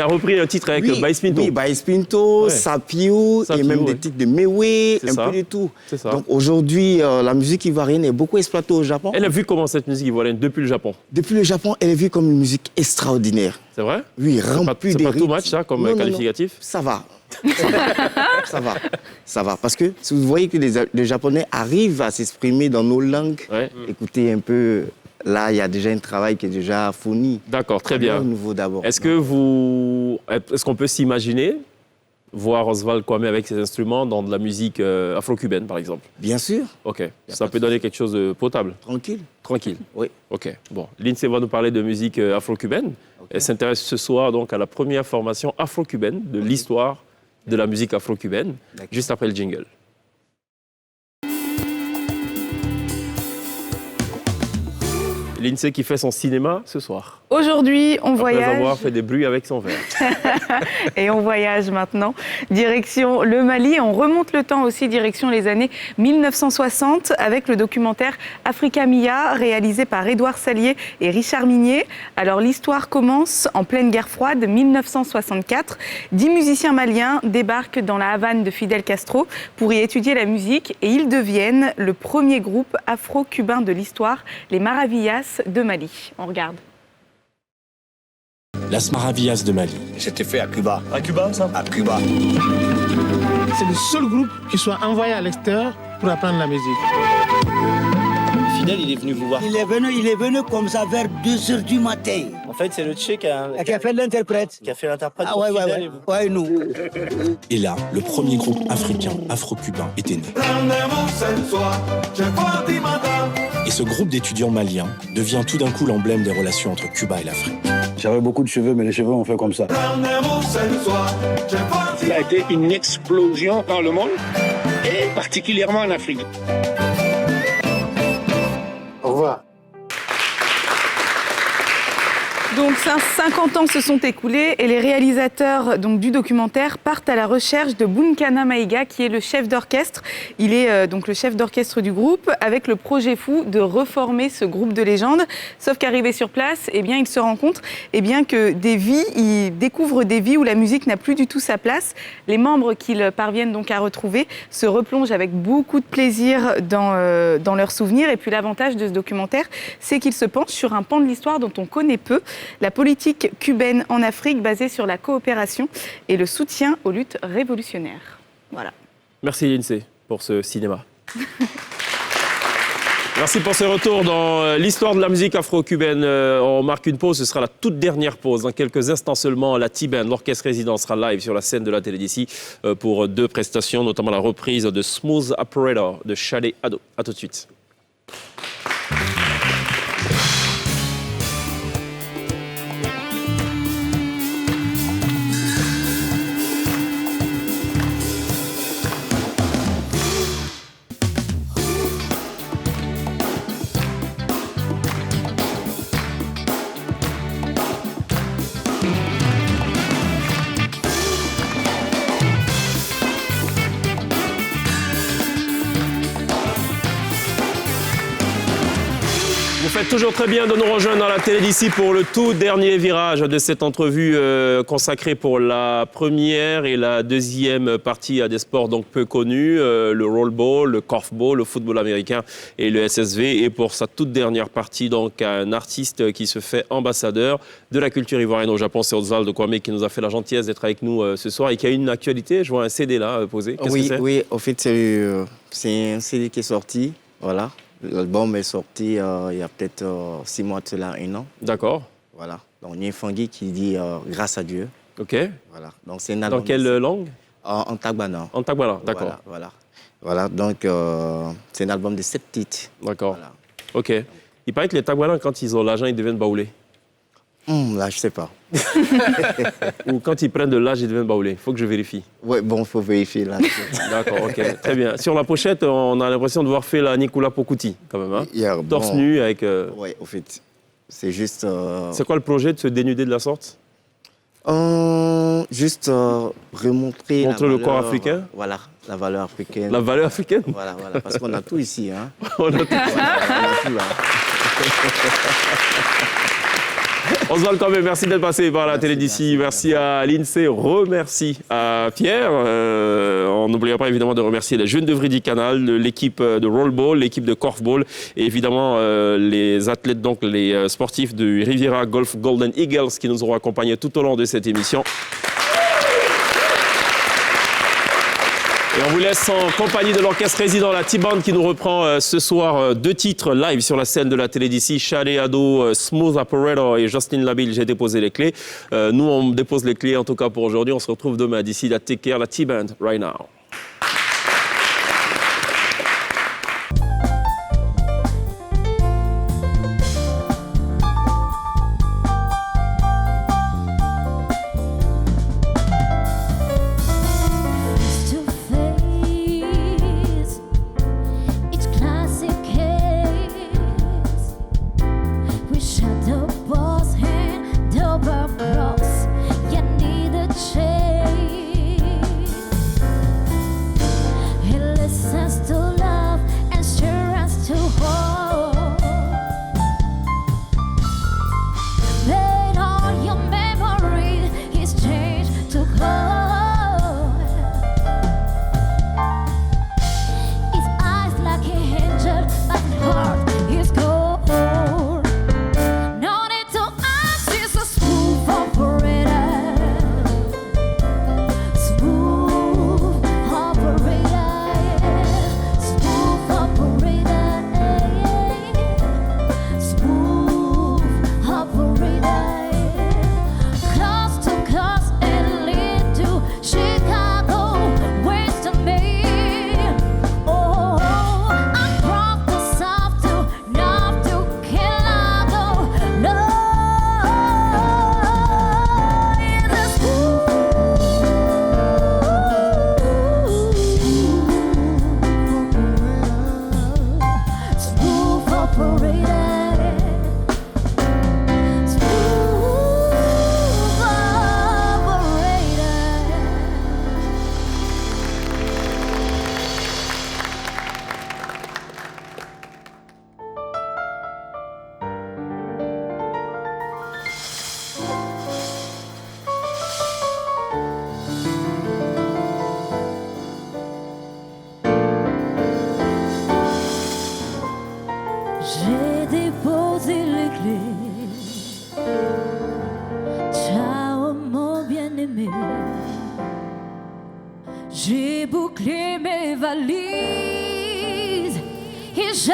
a repris un titre avec Baïs Pinto. Oui, Baïs Pinto, Ouais. Sapiou, et Sapiou, même ouais. des titres de Mewe, C'est un ça. peu de tout. C'est ça. Donc aujourd'hui, la musique ivoirienne est beaucoup exploitée au Japon. Elle a vu comment cette musique ivoirienne depuis le Japon? Depuis le Japon, elle est vue comme une musique extraordinaire. C'est vrai? Oui, C'est pas remplie de too rythmes. much, ça, comme Non, non, non. qualificatif? Ça va. Ça va. Parce que si vous voyez que les Japonais arrivent à s'exprimer dans nos langues, Ouais. écoutez un peu, là, il y a déjà un travail qui est déjà fourni. D'accord, très Au bien. niveau d'abord. Est-ce qu'on peut s'imaginer voir Oswald Kwame avec ses instruments dans de la musique afro-cubaine, par exemple? Bien sûr. OK. Ça peut donner quelque chose de potable? Tranquille. Tranquille? Oui. OK. Bon, Lindsay va nous parler de musique afro-cubaine. Elle s'intéresse ce soir donc à la première formation afro-cubaine de l'histoire de la musique afro-cubaine, juste après le jingle. Lindsay qui fait son cinéma ce soir. Aujourd'hui, on voyage. Après avoir fait des bruits avec son verre. Et on voyage maintenant, direction le Mali. On remonte le temps aussi, direction les années 1960, avec le documentaire Africa Mia, réalisé par Édouard Salier et Richard Minier. Alors l'histoire commence en pleine guerre froide, 1964. 10 musiciens maliens débarquent dans la Havane de Fidel Castro pour y étudier la musique et ils deviennent le premier groupe afro-cubain de l'histoire, les Maravillas de Mali. On regarde. Las Maravillas de Mali. C'était fait à Cuba. À Cuba, ça? À Cuba. C'est le seul groupe qui soit envoyé à l'extérieur pour apprendre la musique. Fidel, il est venu vous voir. Il est venu comme ça vers 2h du matin. En fait, c'est le Tché qui a fait l'interprète. Qui a fait l'interprète. Ah ouais, ouais, nous. Et là, le premier groupe africain afro-cubain était né. Et ce groupe d'étudiants maliens devient tout d'un coup l'emblème des relations entre Cuba et l'Afrique. J'avais beaucoup de cheveux, mais les cheveux ont fait comme ça. Il a été une explosion dans le monde, et particulièrement en Afrique. Au revoir. Donc 50 ans se sont écoulés et les réalisateurs du documentaire partent à la recherche de Bunkana Maïga qui est le chef d'orchestre. Il est donc le chef d'orchestre du groupe avec le projet fou de reformer ce groupe de légende. Sauf qu'arrivé sur place, il se rend compte que il découvre des vies où la musique n'a plus du tout sa place. Les membres qu'ils parviennent donc à retrouver se replongent avec beaucoup de plaisir dans leurs souvenirs. Et puis l'avantage de ce documentaire, c'est qu'il se penche sur un pan de l'histoire dont on connaît peu. La politique cubaine en Afrique basée sur la coopération et le soutien aux luttes révolutionnaires. Voilà. Merci Lindsay pour ce cinéma. Merci pour ce retour dans l'histoire de la musique afro-cubaine. On marque une pause, ce sera la toute dernière pause. Dans quelques instants seulement, la T-Band, l'orchestre résident sera live sur la scène de la télé d'ici pour 2 prestations, notamment la reprise de Smooth Operator de Shade Ado. A tout de suite. Toujours très bien de nous rejoindre dans la télé d'ici pour le tout dernier virage de cette entrevue consacrée pour la première et la deuxième partie à des sports donc peu connus, le rollball, le korfball, le football américain et le SSV. Et pour sa toute dernière partie, donc un artiste qui se fait ambassadeur de la culture ivoirienne au Japon, c'est Oswald Kwame qui nous a fait la gentillesse d'être avec nous ce soir et qui a une actualité. Je vois un CD là posé. Qu'est-ce que c'est ? Oui, en fait c'est un CD qui est sorti, voilà. L'album est sorti il y a peut-être 6 mois de cela, 1 an. D'accord. Voilà. Donc, il y a Fangui qui dit grâce à Dieu. OK. Voilà. Donc, c'est un album. Dans quelle langue? En Tagbana. En Tagbana, d'accord. Voilà. Donc, c'est un album de 7 titres. D'accord. Voilà. OK. Il paraît que les Tagbana, quand ils ont l'argent, ils deviennent baoulés. Là, je ne sais pas. Ou quand ils prennent de l'âge, ils deviennent baoulés. Il faut que je vérifie. Oui, bon, il faut vérifier là. D'accord, OK. Très bien. Sur la pochette, on a l'impression de voir fait la Nicolas Pokuti, quand même. Hein? Torse nu avec... Oui, au fait, c'est juste... C'est quoi le projet de se dénuder de la sorte? Juste remontrer... Montrer le corps africain? Voilà, la valeur africaine. La valeur africaine? Voilà, parce qu'on a tout ici. Hein. On a tout. On a tout là. Oswald Kwame, merci d'être passé par la télé d'ici. Merci à Lindsay, remercie à Pierre. On n'oubliera pas évidemment de remercier les jeunes d'Ouvrier du Canal, l'équipe de rollball, l'équipe de korfball et évidemment les athlètes, donc les sportifs du Riviera Golf Golden Eagles qui nous auront accompagnés tout au long de cette émission. Et on vous laisse en compagnie de l'orchestre résident, la T-Band, qui nous reprend ce soir 2 titres live sur la scène de la télé d'ici. Shade Ado, Smooth Operator et Justin Labille, j'ai déposé les clés. Nous, on dépose les clés en tout cas pour aujourd'hui. On se retrouve demain. D'ici là, take care, la T-Band, right now. J'ai déposé les clés. Ciao mon bien-aimé. J'ai bouclé mes valises et j'ai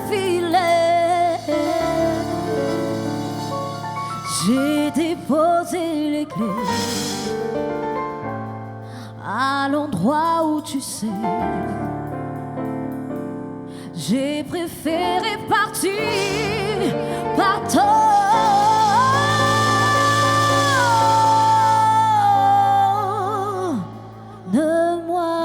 filé. J'ai déposé les clés à l'endroit où tu sais. J'ai préféré partir par de moi.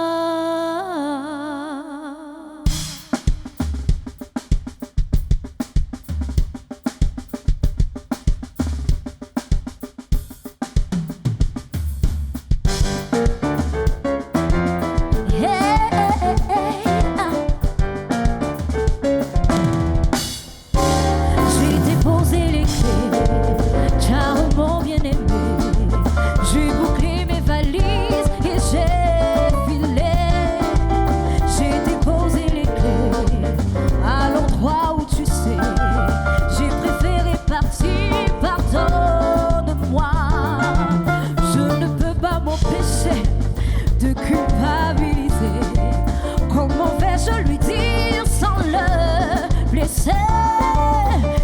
De culpabiliser. Comment vais-je lui dire sans le blesser?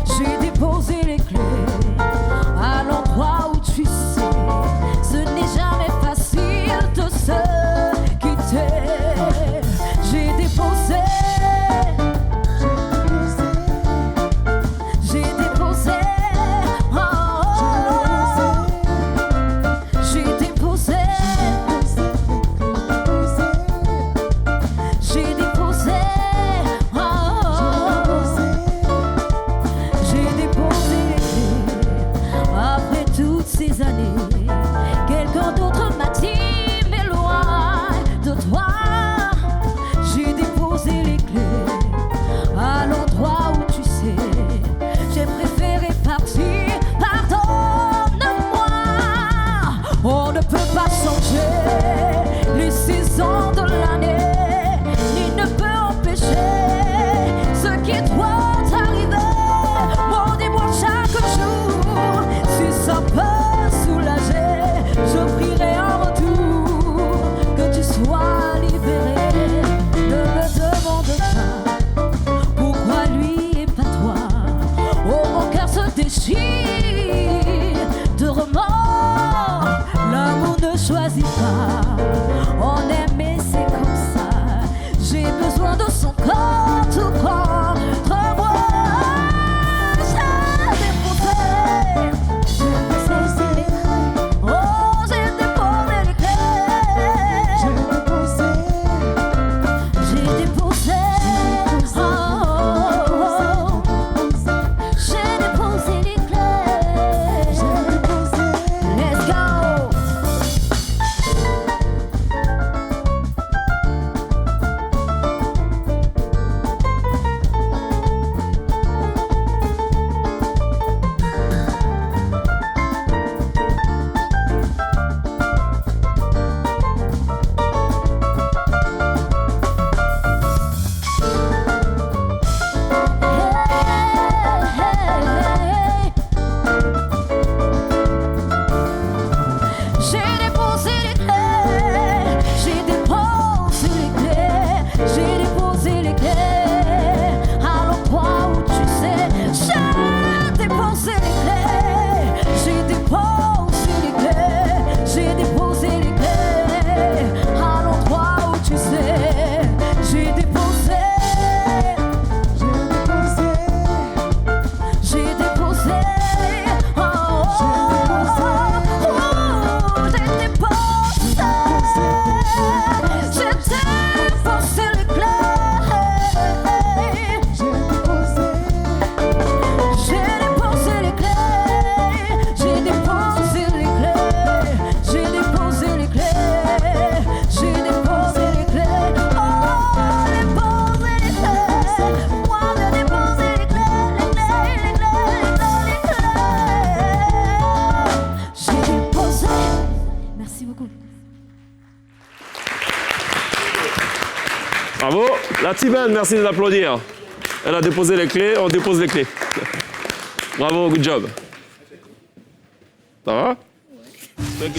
J'ai déposé les clés à l'endroit où tu sais. Ce n'est jamais facile de se quitter. J'ai déposé. son corps tout contre moi. J'ai déposé les clés. Oh, j'ai déposé les clés. J'ai déposé. Oh, j'ai déposé les clés. Let's go. J'ai déposé les clés, j'ai déposé les clés, j'ai déposé les clés à l'endroit où tu sais. J'ai déposé les clés, j'ai déposé les clés, j'ai déposé les clés à l'endroit où tu sais. J'ai déposé, j'ai déposé, oh, j'ai déposé, j'ai déposé les clés. J'ai déposé les clés, j'ai déposé les clés, j'ai déposé les clés, j'ai déposé les clés. Oh, déposé les clés, moi j'ai déposé les clés, les clés. J'ai déposé. Merci beaucoup. Bravo. La Tibane, merci de l'applaudir. Elle a déposé les clés, on dépose les clés. Bravo, good job. Ça va? Ouais.